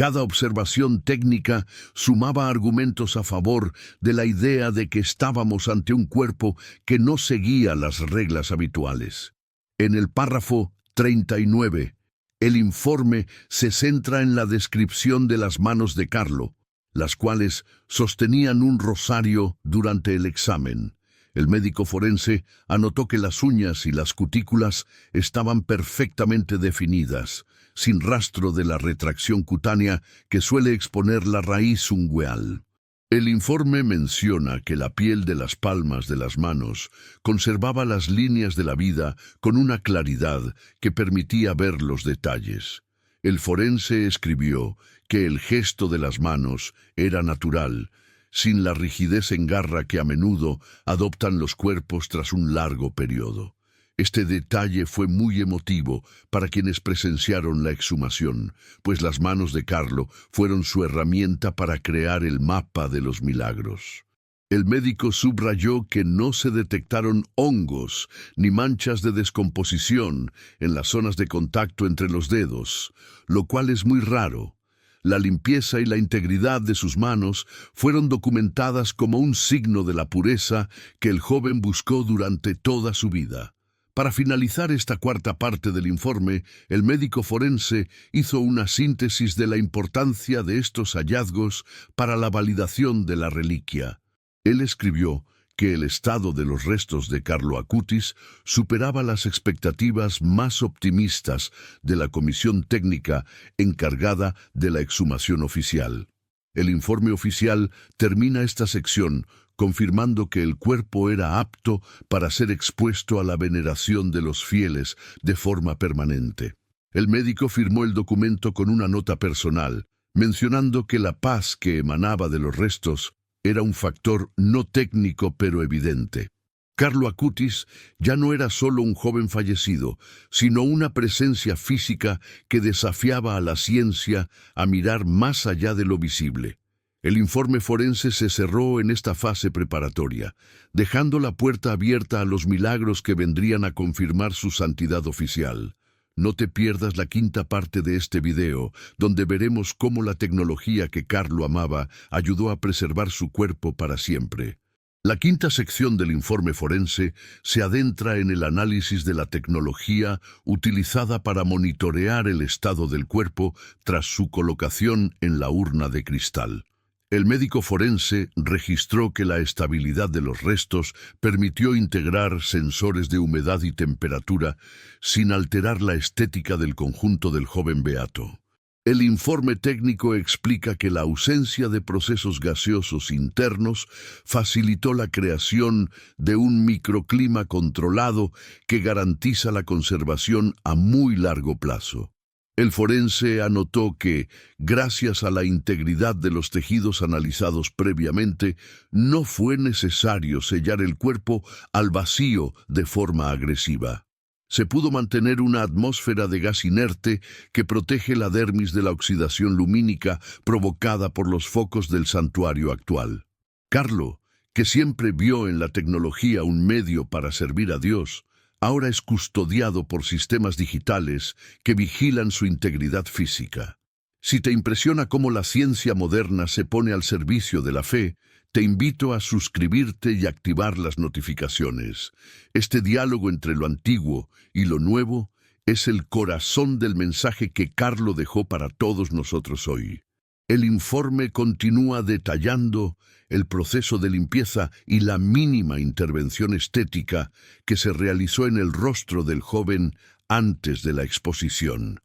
Cada observación técnica sumaba argumentos a favor de la idea de que estábamos ante un cuerpo que no seguía las reglas habituales. En el párrafo 39, el informe se centra en la descripción de las manos de Carlo, las cuales sostenían un rosario durante el examen. El médico forense anotó que las uñas y las cutículas estaban perfectamente definidas, sin rastro de la retracción cutánea que suele exponer la raíz ungueal. El informe menciona que la piel de las palmas de las manos conservaba las líneas de la vida con una claridad que permitía ver los detalles. El forense escribió que el gesto de las manos era natural, sin la rigidez en garra que a menudo adoptan los cuerpos tras un largo periodo. Este detalle fue muy emotivo para quienes presenciaron la exhumación, pues las manos de Carlo fueron su herramienta para crear el mapa de los milagros. El médico subrayó que no se detectaron hongos ni manchas de descomposición en las zonas de contacto entre los dedos, lo cual es muy raro. La limpieza y la integridad de sus manos fueron documentadas como un signo de la pureza que el joven buscó durante toda su vida. Para finalizar esta cuarta parte del informe, el médico forense hizo una síntesis de la importancia de estos hallazgos para la validación de la reliquia. Él escribió que el estado de los restos de Carlo Acutis superaba las expectativas más optimistas de la comisión técnica encargada de la exhumación oficial. El informe oficial termina esta sección confirmando que el cuerpo era apto para ser expuesto a la veneración de los fieles de forma permanente. El médico firmó el documento con una nota personal, mencionando que la paz que emanaba de los restos era un factor no técnico pero evidente. Carlo Acutis ya no era solo un joven fallecido, sino una presencia física que desafiaba a la ciencia a mirar más allá de lo visible. El informe forense se cerró en esta fase preparatoria, dejando la puerta abierta a los milagros que vendrían a confirmar su santidad oficial. No te pierdas la quinta parte de este video, donde veremos cómo la tecnología que Carlo amaba ayudó a preservar su cuerpo para siempre. La quinta sección del informe forense se adentra en el análisis de la tecnología utilizada para monitorear el estado del cuerpo tras su colocación en la urna de cristal. El médico forense registró que la estabilidad de los restos permitió integrar sensores de humedad y temperatura sin alterar la estética del conjunto del joven beato. El informe técnico explica que la ausencia de procesos gaseosos internos facilitó la creación de un microclima controlado que garantiza la conservación a muy largo plazo. El forense anotó que, gracias a la integridad de los tejidos analizados previamente, no fue necesario sellar el cuerpo al vacío de forma agresiva. Se pudo mantener una atmósfera de gas inerte que protege la dermis de la oxidación lumínica provocada por los focos del santuario actual. Carlo, que siempre vio en la tecnología un medio para servir a Dios, ahora es custodiado por sistemas digitales que vigilan su integridad física. Si te impresiona cómo la ciencia moderna se pone al servicio de la fe, te invito a suscribirte y activar las notificaciones. Este diálogo entre lo antiguo y lo nuevo es el corazón del mensaje que Carlo dejó para todos nosotros hoy. El informe continúa detallando el proceso de limpieza y la mínima intervención estética que se realizó en el rostro del joven antes de la exposición.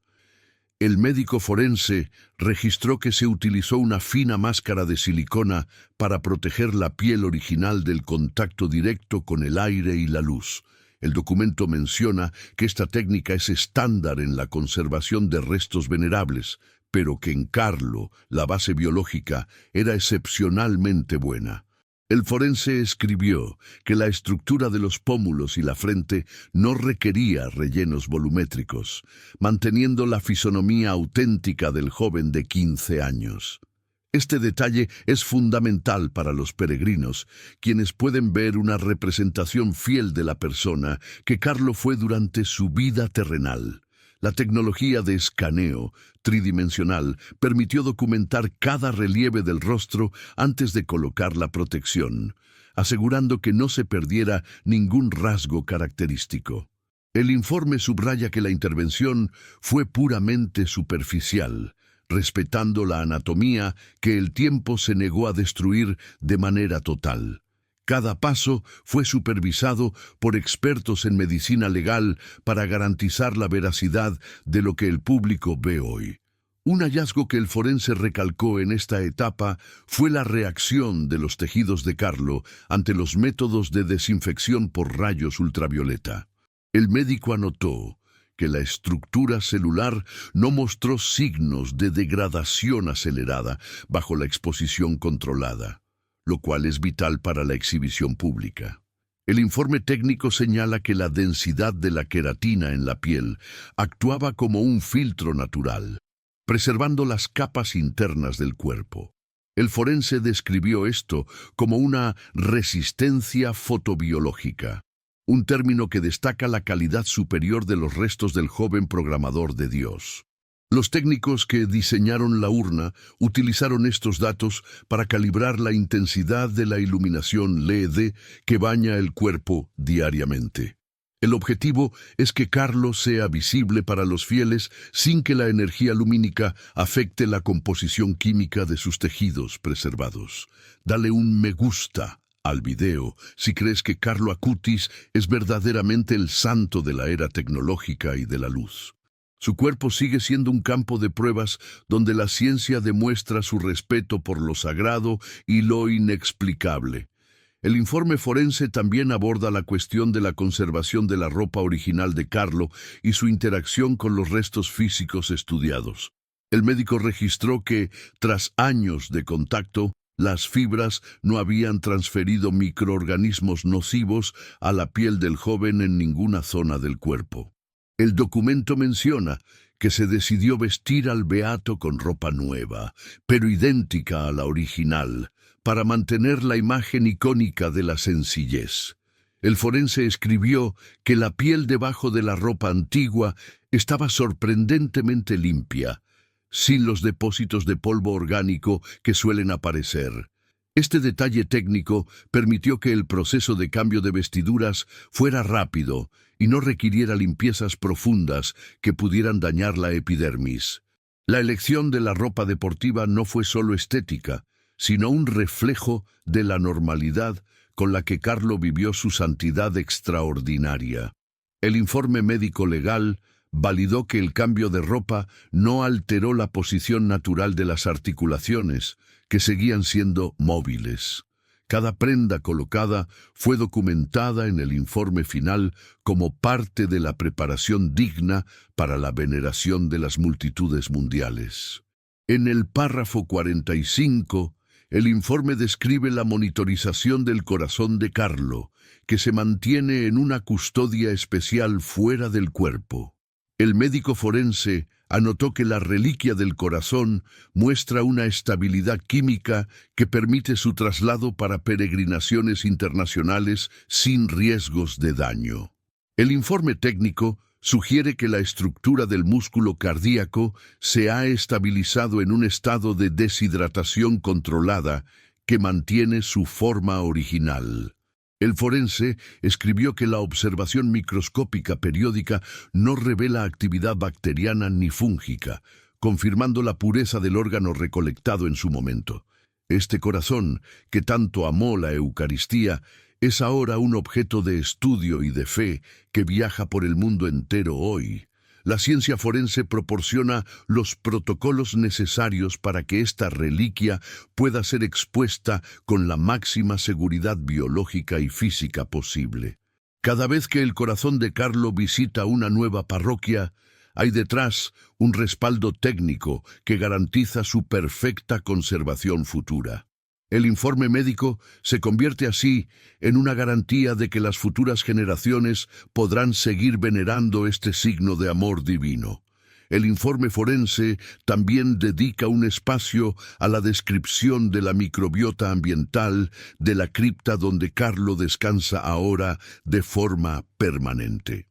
El médico forense registró que se utilizó una fina máscara de silicona para proteger la piel original del contacto directo con el aire y la luz. El documento menciona que esta técnica es estándar en la conservación de restos venerables, pero que en Carlo la base biológica era excepcionalmente buena. El forense escribió que la estructura de los pómulos y la frente no requería rellenos volumétricos, manteniendo la fisonomía auténtica del joven de 15 años. Este detalle es fundamental para los peregrinos, quienes pueden ver una representación fiel de la persona que Carlo fue durante su vida terrenal. La tecnología de escaneo tridimensional permitió documentar cada relieve del rostro antes de colocar la protección, asegurando que no se perdiera ningún rasgo característico. El informe subraya que la intervención fue puramente superficial, respetando la anatomía que el tiempo se negó a destruir de manera total. Cada paso fue supervisado por expertos en medicina legal para garantizar la veracidad de lo que el público ve hoy. Un hallazgo que el forense recalcó en esta etapa fue la reacción de los tejidos de Carlo ante los métodos de desinfección por rayos ultravioleta. El médico anotó que la estructura celular no mostró signos de degradación acelerada bajo la exposición controlada, lo cual es vital para la exhibición pública. El informe técnico señala que la densidad de la queratina en la piel actuaba como un filtro natural, preservando las capas internas del cuerpo. El forense describió esto como una resistencia fotobiológica, un término que destaca la calidad superior de los restos del joven programador de Dios. Los técnicos que diseñaron la urna utilizaron estos datos para calibrar la intensidad de la iluminación LED que baña el cuerpo diariamente. El objetivo es que Carlo sea visible para los fieles sin que la energía lumínica afecte la composición química de sus tejidos preservados. Dale un me gusta al video si crees que Carlo Acutis es verdaderamente el santo de la era tecnológica y de la luz. Su cuerpo sigue siendo un campo de pruebas donde la ciencia demuestra su respeto por lo sagrado y lo inexplicable. El informe forense también aborda la cuestión de la conservación de la ropa original de Carlo y su interacción con los restos físicos estudiados. El médico registró que, tras años de contacto, las fibras no habían transferido microorganismos nocivos a la piel del joven en ninguna zona del cuerpo. El documento menciona que se decidió vestir al beato con ropa nueva, pero idéntica a la original, para mantener la imagen icónica de la sencillez. El forense escribió que la piel debajo de la ropa antigua estaba sorprendentemente limpia, sin los depósitos de polvo orgánico que suelen aparecer. Este detalle técnico permitió que el proceso de cambio de vestiduras fuera rápido y no requiriera limpiezas profundas que pudieran dañar la epidermis. La elección de la ropa deportiva no fue solo estética, sino un reflejo de la normalidad con la que Carlo vivió su santidad extraordinaria. El informe médico legal validó que el cambio de ropa no alteró la posición natural de las articulaciones, que seguían siendo móviles. Cada prenda colocada fue documentada en el informe final como parte de la preparación digna para la veneración de las multitudes mundiales. En el párrafo 45, el informe describe la monitorización del corazón de Carlo, que se mantiene en una custodia especial fuera del cuerpo. El médico forense anotó que la reliquia del corazón muestra una estabilidad química que permite su traslado para peregrinaciones internacionales sin riesgos de daño. El informe técnico sugiere que la estructura del músculo cardíaco se ha estabilizado en un estado de deshidratación controlada que mantiene su forma original. El forense escribió que la observación microscópica periódica no revela actividad bacteriana ni fúngica, confirmando la pureza del órgano recolectado en su momento. Este corazón, que tanto amó la Eucaristía, es ahora un objeto de estudio y de fe que viaja por el mundo entero hoy. La ciencia forense proporciona los protocolos necesarios para que esta reliquia pueda ser expuesta con la máxima seguridad biológica y física posible. Cada vez que el corazón de Carlo visita una nueva parroquia, hay detrás un respaldo técnico que garantiza su perfecta conservación futura. El informe médico se convierte así en una garantía de que las futuras generaciones podrán seguir venerando este signo de amor divino. El informe forense también dedica un espacio a la descripción de la microbiota ambiental de la cripta donde Carlo descansa ahora de forma permanente.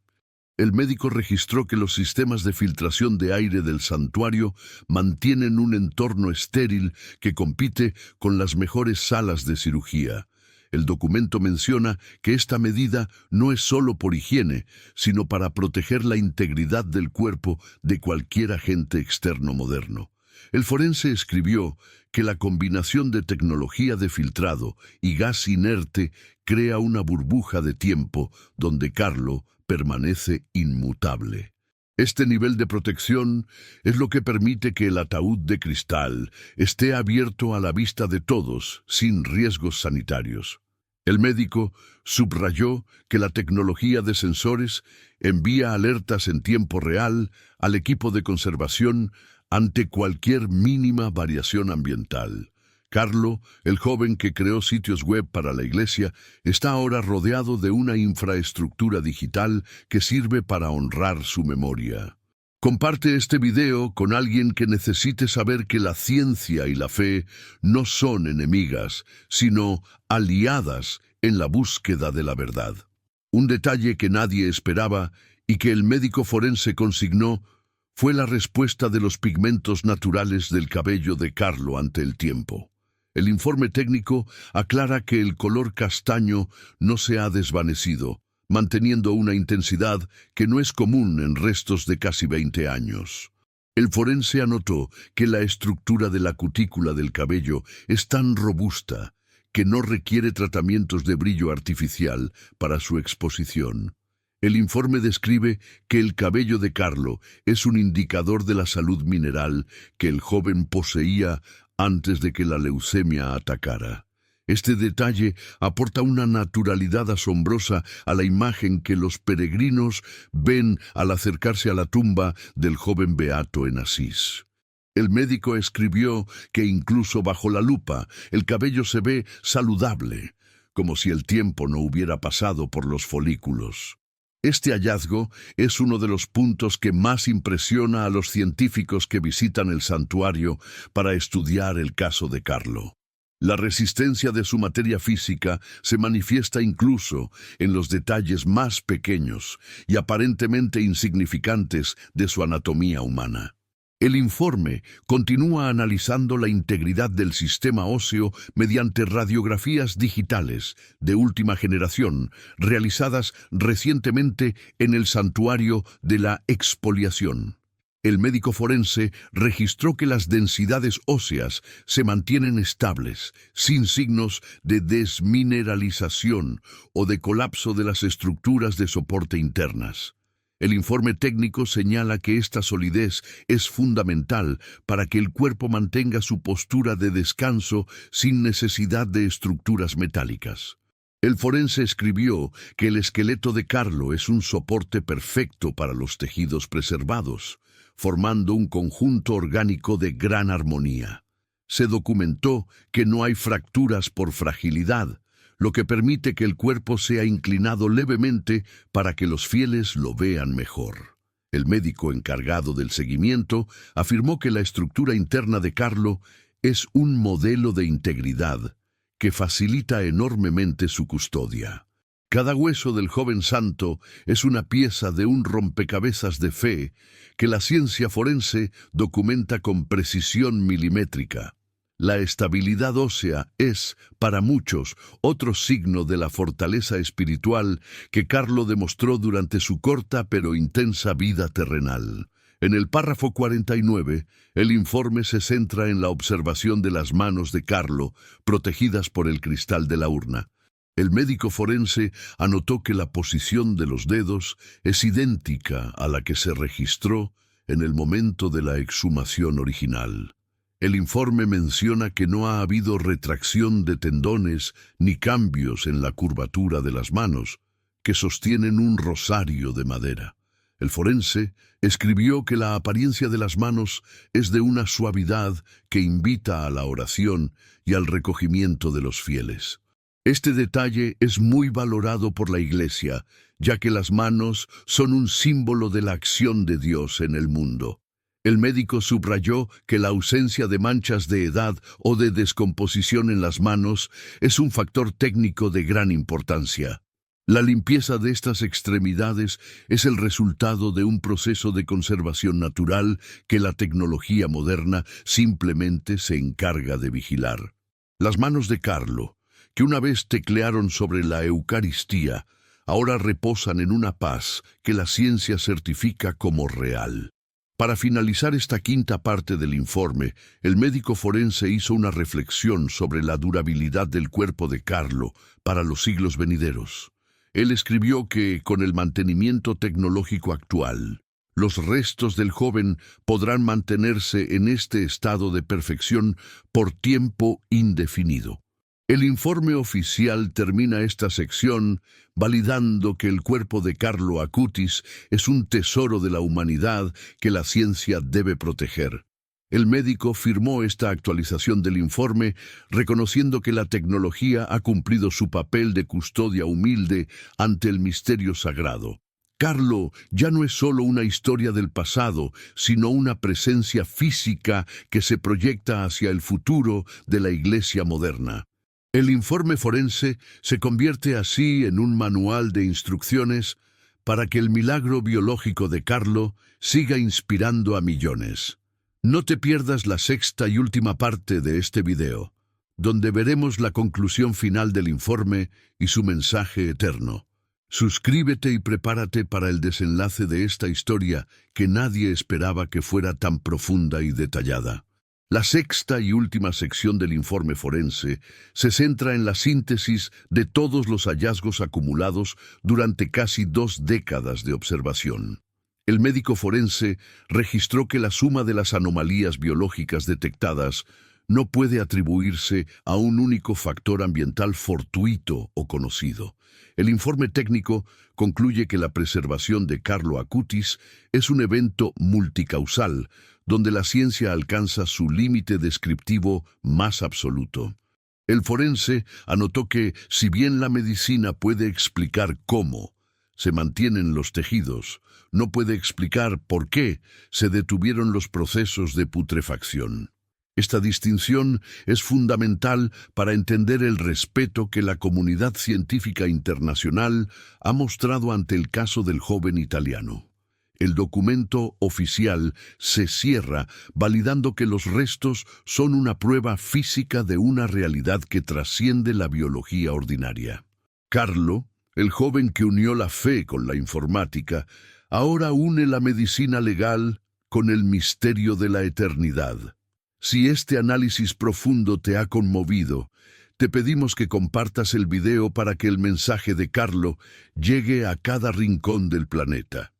El médico registró que los sistemas de filtración de aire del santuario mantienen un entorno estéril que compite con las mejores salas de cirugía. El documento menciona que esta medida no es solo por higiene, sino para proteger la integridad del cuerpo de cualquier agente externo moderno. El forense escribió que la combinación de tecnología de filtrado y gas inerte crea una burbuja de tiempo donde Carlo permanece inmutable. Este nivel de protección es lo que permite que el ataúd de cristal esté abierto a la vista de todos, sin riesgos sanitarios. El médico subrayó que la tecnología de sensores envía alertas en tiempo real al equipo de conservación ante cualquier mínima variación ambiental. Carlo, el joven que creó sitios web para la iglesia, está ahora rodeado de una infraestructura digital que sirve para honrar su memoria. Comparte este video con alguien que necesite saber que la ciencia y la fe no son enemigas, sino aliadas en la búsqueda de la verdad. Un detalle que nadie esperaba y que el médico forense consignó fue la respuesta de los pigmentos naturales del cabello de Carlo ante el tiempo. El informe técnico aclara que el color castaño no se ha desvanecido, manteniendo una intensidad que no es común en restos de casi 20 años. El forense anotó que la estructura de la cutícula del cabello es tan robusta que no requiere tratamientos de brillo artificial para su exposición. El informe describe que el cabello de Carlo es un indicador de la salud mineral que el joven poseía antes de que la leucemia atacara. Este detalle aporta una naturalidad asombrosa a la imagen que los peregrinos ven al acercarse a la tumba del joven beato en Asís. El médico escribió que incluso bajo la lupa el cabello se ve saludable, como si el tiempo no hubiera pasado por los folículos. Este hallazgo es uno de los puntos que más impresiona a los científicos que visitan el santuario para estudiar el caso de Carlo. La resistencia de su materia física se manifiesta incluso en los detalles más pequeños y aparentemente insignificantes de su anatomía humana. El informe continúa analizando la integridad del sistema óseo mediante radiografías digitales de última generación realizadas recientemente en el santuario de la expoliación. El médico forense registró que las densidades óseas se mantienen estables, sin signos de desmineralización o de colapso de las estructuras de soporte internas. El informe técnico señala que esta solidez es fundamental para que el cuerpo mantenga su postura de descanso sin necesidad de estructuras metálicas. El forense escribió que el esqueleto de Carlo es un soporte perfecto para los tejidos preservados, formando un conjunto orgánico de gran armonía. Se documentó que no hay fracturas por fragilidad, lo que permite que el cuerpo sea inclinado levemente para que los fieles lo vean mejor. El médico encargado del seguimiento afirmó que la estructura interna de Carlo es un modelo de integridad que facilita enormemente su custodia. Cada hueso del joven santo es una pieza de un rompecabezas de fe que la ciencia forense documenta con precisión milimétrica. La estabilidad ósea es, para muchos, otro signo de la fortaleza espiritual que Carlo demostró durante su corta pero intensa vida terrenal. En el párrafo 49, el informe se centra en la observación de las manos de Carlo, protegidas por el cristal de la urna. El médico forense anotó que la posición de los dedos es idéntica a la que se registró en el momento de la exhumación original. El informe menciona que no ha habido retracción de tendones ni cambios en la curvatura de las manos, que sostienen un rosario de madera. El forense escribió que la apariencia de las manos es de una suavidad que invita a la oración y al recogimiento de los fieles. Este detalle es muy valorado por la Iglesia, ya que las manos son un símbolo de la acción de Dios en el mundo. El médico subrayó que la ausencia de manchas de edad o de descomposición en las manos es un factor técnico de gran importancia. La limpieza de estas extremidades es el resultado de un proceso de conservación natural que la tecnología moderna simplemente se encarga de vigilar. Las manos de Carlo, que una vez teclearon sobre la Eucaristía, ahora reposan en una paz que la ciencia certifica como real. Para finalizar esta quinta parte del informe, el médico forense hizo una reflexión sobre la durabilidad del cuerpo de Carlo para los siglos venideros. Él escribió que, con el mantenimiento tecnológico actual, los restos del joven podrán mantenerse en este estado de perfección por tiempo indefinido. El informe oficial termina esta sección validando que el cuerpo de Carlo Acutis es un tesoro de la humanidad que la ciencia debe proteger. El médico firmó esta actualización del informe, reconociendo que la tecnología ha cumplido su papel de custodia humilde ante el misterio sagrado. Carlo ya no es solo una historia del pasado, sino una presencia física que se proyecta hacia el futuro de la Iglesia moderna. El informe forense se convierte así en un manual de instrucciones para que el milagro biológico de Carlo siga inspirando a millones. No te pierdas la sexta y última parte de este video, donde veremos la conclusión final del informe y su mensaje eterno. Suscríbete y prepárate para el desenlace de esta historia que nadie esperaba que fuera tan profunda y detallada. La sexta y última sección del informe forense se centra en la síntesis de todos los hallazgos acumulados durante casi 2 décadas de observación. El médico forense registró que la suma de las anomalías biológicas detectadas no puede atribuirse a un único factor ambiental fortuito o conocido. El informe técnico concluye que la preservación de Carlo Acutis es un evento multicausal, donde la ciencia alcanza su límite descriptivo más absoluto. El forense anotó que, si bien la medicina puede explicar cómo se mantienen los tejidos, no puede explicar por qué se detuvieron los procesos de putrefacción. Esta distinción es fundamental para entender el respeto que la comunidad científica internacional ha mostrado ante el caso del joven italiano. El documento oficial se cierra validando que los restos son una prueba física de una realidad que trasciende la biología ordinaria. Carlo, el joven que unió la fe con la informática, ahora une la medicina legal con el misterio de la eternidad. Si este análisis profundo te ha conmovido, te pedimos que compartas el video para que el mensaje de Carlo llegue a cada rincón del planeta.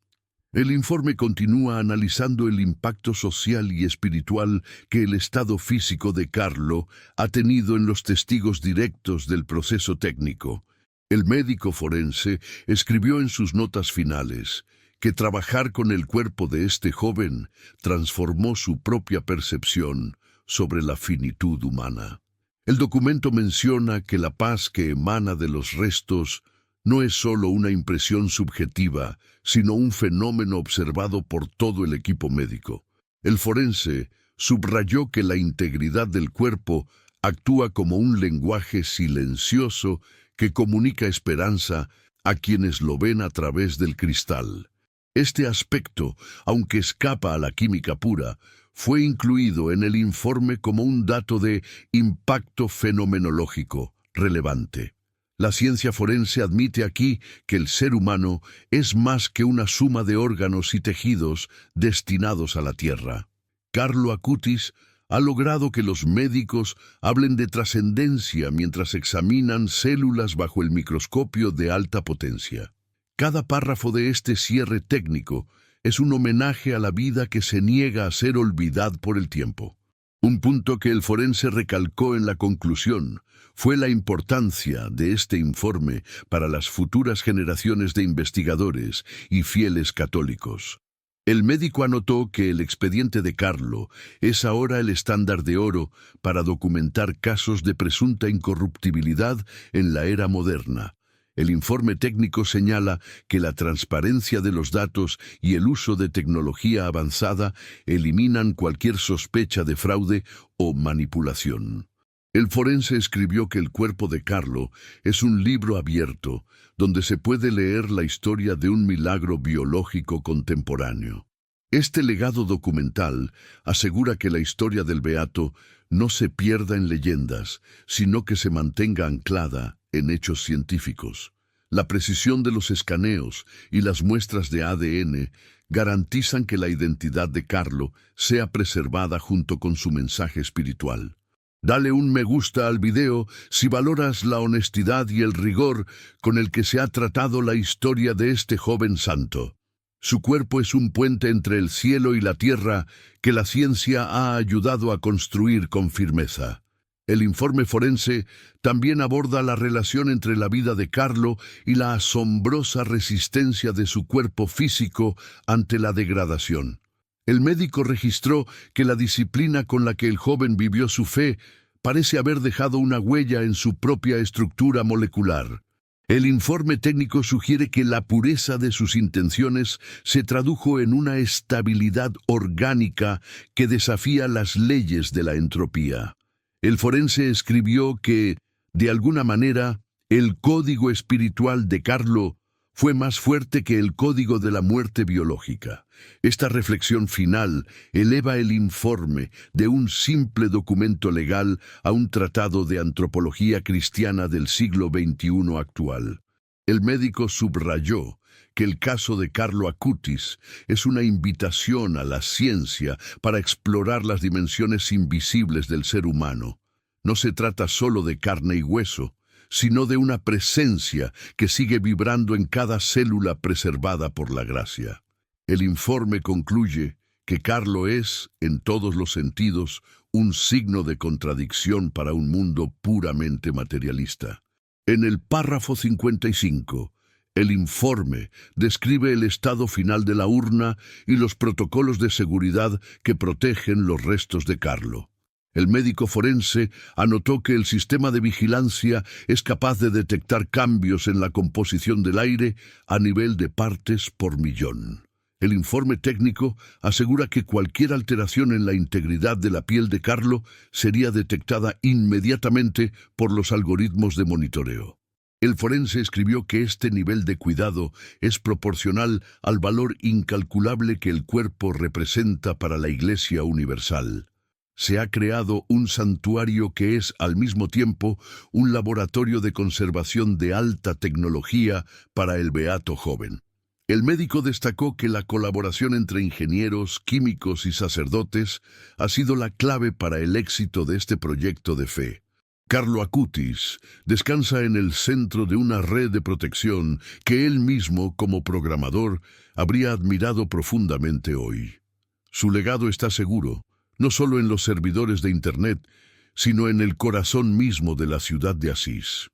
El informe continúa analizando el impacto social y espiritual que el estado físico de Carlo ha tenido en los testigos directos del proceso técnico. El médico forense escribió en sus notas finales que trabajar con el cuerpo de este joven transformó su propia percepción sobre la finitud humana. El documento menciona que la paz que emana de los restos no es solo una impresión subjetiva, sino un fenómeno observado por todo el equipo médico. El forense subrayó que la integridad del cuerpo actúa como un lenguaje silencioso que comunica esperanza a quienes lo ven a través del cristal. Este aspecto, aunque escapa a la química pura, fue incluido en el informe como un dato de impacto fenomenológico relevante. La ciencia forense admite aquí que el ser humano es más que una suma de órganos y tejidos destinados a la Tierra. Carlo Acutis ha logrado que los médicos hablen de trascendencia mientras examinan células bajo el microscopio de alta potencia. Cada párrafo de este cierre técnico es un homenaje a la vida que se niega a ser olvidada por el tiempo. Un punto que el forense recalcó en la conclusión fue la importancia de este informe para las futuras generaciones de investigadores y fieles católicos. El médico anotó que el expediente de Carlo es ahora el estándar de oro para documentar casos de presunta incorruptibilidad en la era moderna. El informe técnico señala que la transparencia de los datos y el uso de tecnología avanzada eliminan cualquier sospecha de fraude o manipulación. El forense escribió que el cuerpo de Carlo es un libro abierto donde se puede leer la historia de un milagro biológico contemporáneo. Este legado documental asegura que la historia del beato no se pierda en leyendas, sino que se mantenga anclada en hechos científicos. La precisión de los escaneos y las muestras de ADN garantizan que la identidad de Carlo sea preservada junto con su mensaje espiritual. Dale un me gusta al video si valoras la honestidad y el rigor con el que se ha tratado la historia de este joven santo. Su cuerpo es un puente entre el cielo y la tierra que la ciencia ha ayudado a construir con firmeza. El informe forense también aborda la relación entre la vida de Carlo y la asombrosa resistencia de su cuerpo físico ante la degradación. El médico registró que la disciplina con la que el joven vivió su fe parece haber dejado una huella en su propia estructura molecular. El informe técnico sugiere que la pureza de sus intenciones se tradujo en una estabilidad orgánica que desafía las leyes de la entropía. El forense escribió que, de alguna manera, el código espiritual de Carlo fue más fuerte que el código de la muerte biológica. Esta reflexión final eleva el informe de un simple documento legal a un tratado de antropología cristiana del siglo XXI actual. El médico subrayó que el caso de Carlo Acutis es una invitación a la ciencia para explorar las dimensiones invisibles del ser humano. No se trata solo de carne y hueso, sino de una presencia que sigue vibrando en cada célula preservada por la gracia. El informe concluye que Carlo es, en todos los sentidos, un signo de contradicción para un mundo puramente materialista. En el párrafo 55, el informe describe el estado final de la urna y los protocolos de seguridad que protegen los restos de Carlo. El médico forense anotó que el sistema de vigilancia es capaz de detectar cambios en la composición del aire a nivel de partes por millón. El informe técnico asegura que cualquier alteración en la integridad de la piel de Carlo sería detectada inmediatamente por los algoritmos de monitoreo. El forense escribió que este nivel de cuidado es proporcional al valor incalculable que el cuerpo representa para la Iglesia universal. Se ha creado un santuario que es, al mismo tiempo, un laboratorio de conservación de alta tecnología para el beato joven. El médico destacó que la colaboración entre ingenieros, químicos y sacerdotes ha sido la clave para el éxito de este proyecto de fe. Carlo Acutis descansa en el centro de una red de protección que él mismo, como programador, habría admirado profundamente hoy. Su legado está seguro, no solo en los servidores de Internet, sino en el corazón mismo de la ciudad de Asís.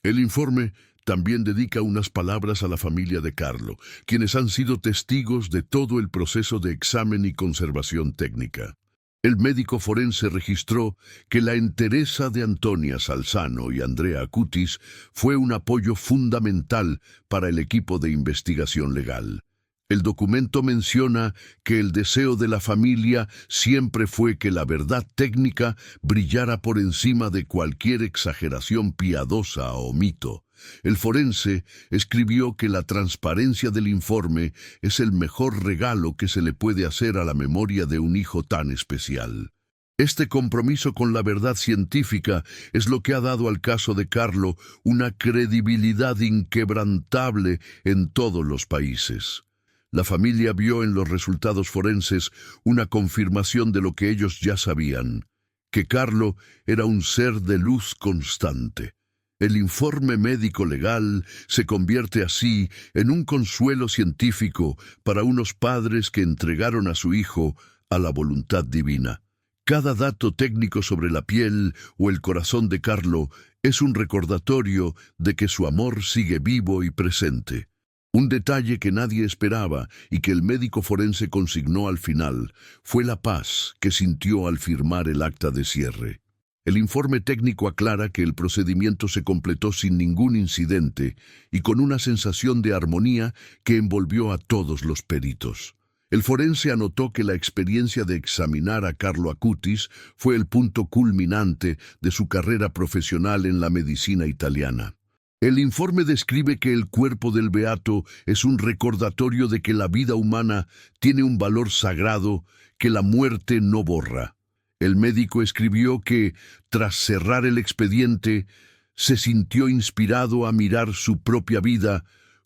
El informe también dedica unas palabras a la familia de Carlo, quienes han sido testigos de todo el proceso de examen y conservación técnica. El médico forense registró que la entereza de Antonia Salzano y Andrea Acutis fue un apoyo fundamental para el equipo de investigación legal. El documento menciona que el deseo de la familia siempre fue que la verdad técnica brillara por encima de cualquier exageración piadosa o mito. El forense escribió que la transparencia del informe es el mejor regalo que se le puede hacer a la memoria de un hijo tan especial. Este compromiso con la verdad científica es lo que ha dado al caso de Carlo una credibilidad inquebrantable en todos los países. La familia vio en los resultados forenses una confirmación de lo que ellos ya sabían, que Carlo era un ser de luz constante. El informe médico legal se convierte así en un consuelo científico para unos padres que entregaron a su hijo a la voluntad divina. Cada dato técnico sobre la piel o el corazón de Carlo es un recordatorio de que su amor sigue vivo y presente. Un detalle que nadie esperaba y que el médico forense consignó al final fue la paz que sintió al firmar el acta de cierre. El informe técnico aclara que el procedimiento se completó sin ningún incidente y con una sensación de armonía que envolvió a todos los peritos. El forense anotó que la experiencia de examinar a Carlo Acutis fue el punto culminante de su carrera profesional en la medicina italiana. El informe describe que el cuerpo del beato es un recordatorio de que la vida humana tiene un valor sagrado que la muerte no borra. El médico escribió que, tras cerrar el expediente, se sintió inspirado a mirar su propia vida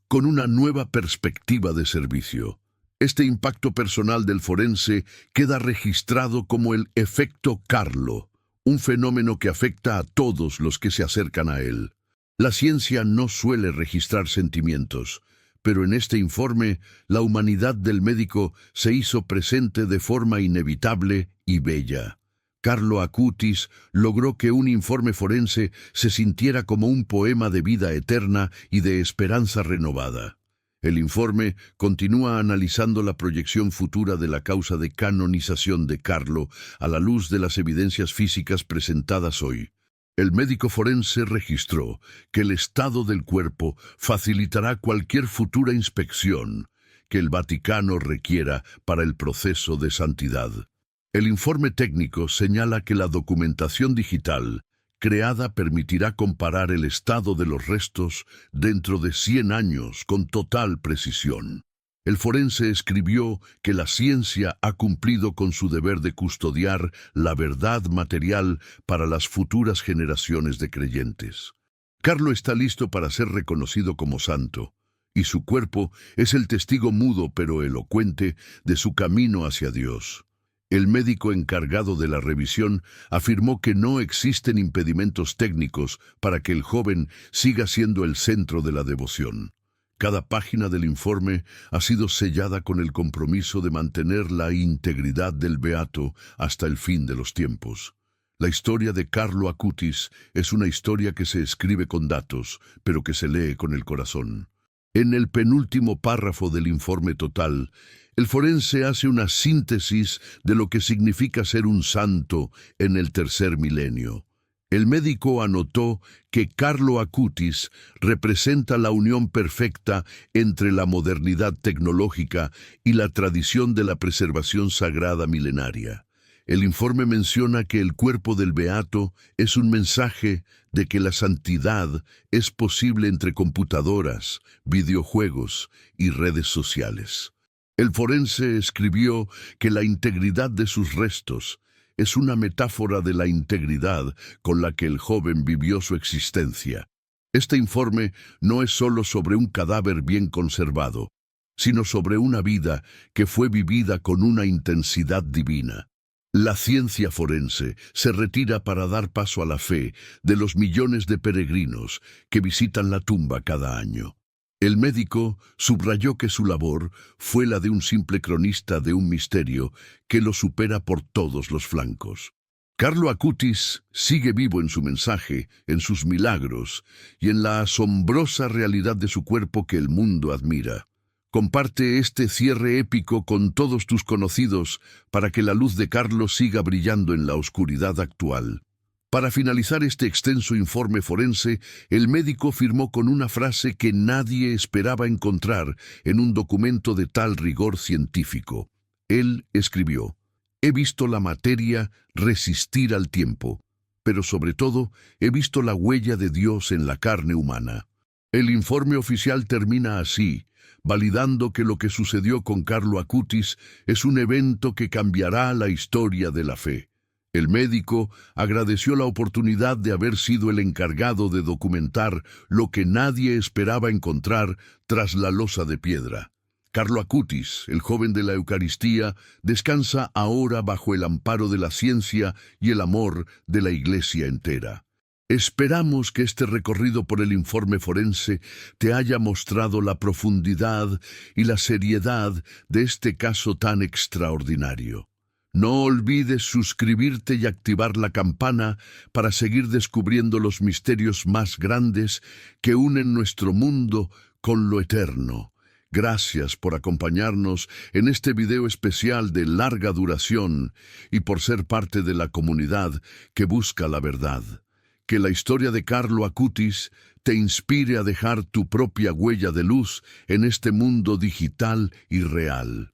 con una nueva perspectiva de servicio. Este impacto personal del forense queda registrado como el efecto Carlo, un fenómeno que afecta a todos los que se acercan a él. La ciencia no suele registrar sentimientos, pero en este informe la humanidad del médico se hizo presente de forma inevitable y bella. Carlo Acutis logró que un informe forense se sintiera como un poema de vida eterna y de esperanza renovada. El informe continúa analizando la proyección futura de la causa de canonización de Carlo a la luz de las evidencias físicas presentadas hoy. El médico forense registró que el estado del cuerpo facilitará cualquier futura inspección que el Vaticano requiera para el proceso de santidad. El informe técnico señala que la documentación digital creada permitirá comparar el estado de los restos dentro de 100 años con total precisión. El forense escribió que la ciencia ha cumplido con su deber de custodiar la verdad material para las futuras generaciones de creyentes. Carlo está listo para ser reconocido como santo, y su cuerpo es el testigo mudo pero elocuente de su camino hacia Dios. El médico encargado de la revisión afirmó que no existen impedimentos técnicos para que el joven siga siendo el centro de la devoción. Cada página del informe ha sido sellada con el compromiso de mantener la integridad del beato hasta el fin de los tiempos. La historia de Carlo Acutis es una historia que se escribe con datos, pero que se lee con el corazón. En el penúltimo párrafo del informe total, el forense hace una síntesis de lo que significa ser un santo en el tercer milenio. El médico anotó que Carlo Acutis representa la unión perfecta entre la modernidad tecnológica y la tradición de la preservación sagrada milenaria. El informe menciona que el cuerpo del beato es un mensaje de que la santidad es posible entre computadoras, videojuegos y redes sociales. El forense escribió que la integridad de sus restos es una metáfora de la integridad con la que el joven vivió su existencia. Este informe no es solo sobre un cadáver bien conservado, sino sobre una vida que fue vivida con una intensidad divina. La ciencia forense se retira para dar paso a la fe de los millones de peregrinos que visitan la tumba cada año. El médico subrayó que su labor fue la de un simple cronista de un misterio que lo supera por todos los flancos. Carlo Acutis sigue vivo en su mensaje, en sus milagros y en la asombrosa realidad de su cuerpo que el mundo admira. Comparte este cierre épico con todos tus conocidos para que la luz de Carlo siga brillando en la oscuridad actual. Para finalizar este extenso informe forense, el médico firmó con una frase que nadie esperaba encontrar en un documento de tal rigor científico. Él escribió: «He visto la materia resistir al tiempo, pero sobre todo he visto la huella de Dios en la carne humana». El informe oficial termina así, validando que lo que sucedió con Carlo Acutis es un evento que cambiará la historia de la fe. El médico agradeció la oportunidad de haber sido el encargado de documentar lo que nadie esperaba encontrar tras la losa de piedra. Carlo Acutis, el joven de la Eucaristía, descansa ahora bajo el amparo de la ciencia y el amor de la Iglesia entera. Esperamos que este recorrido por el informe forense te haya mostrado la profundidad y la seriedad de este caso tan extraordinario. No olvides suscribirte y activar la campana para seguir descubriendo los misterios más grandes que unen nuestro mundo con lo eterno. Gracias por acompañarnos en este video especial de larga duración y por ser parte de la comunidad que busca la verdad. Que la historia de Carlo Acutis te inspire a dejar tu propia huella de luz en este mundo digital y real.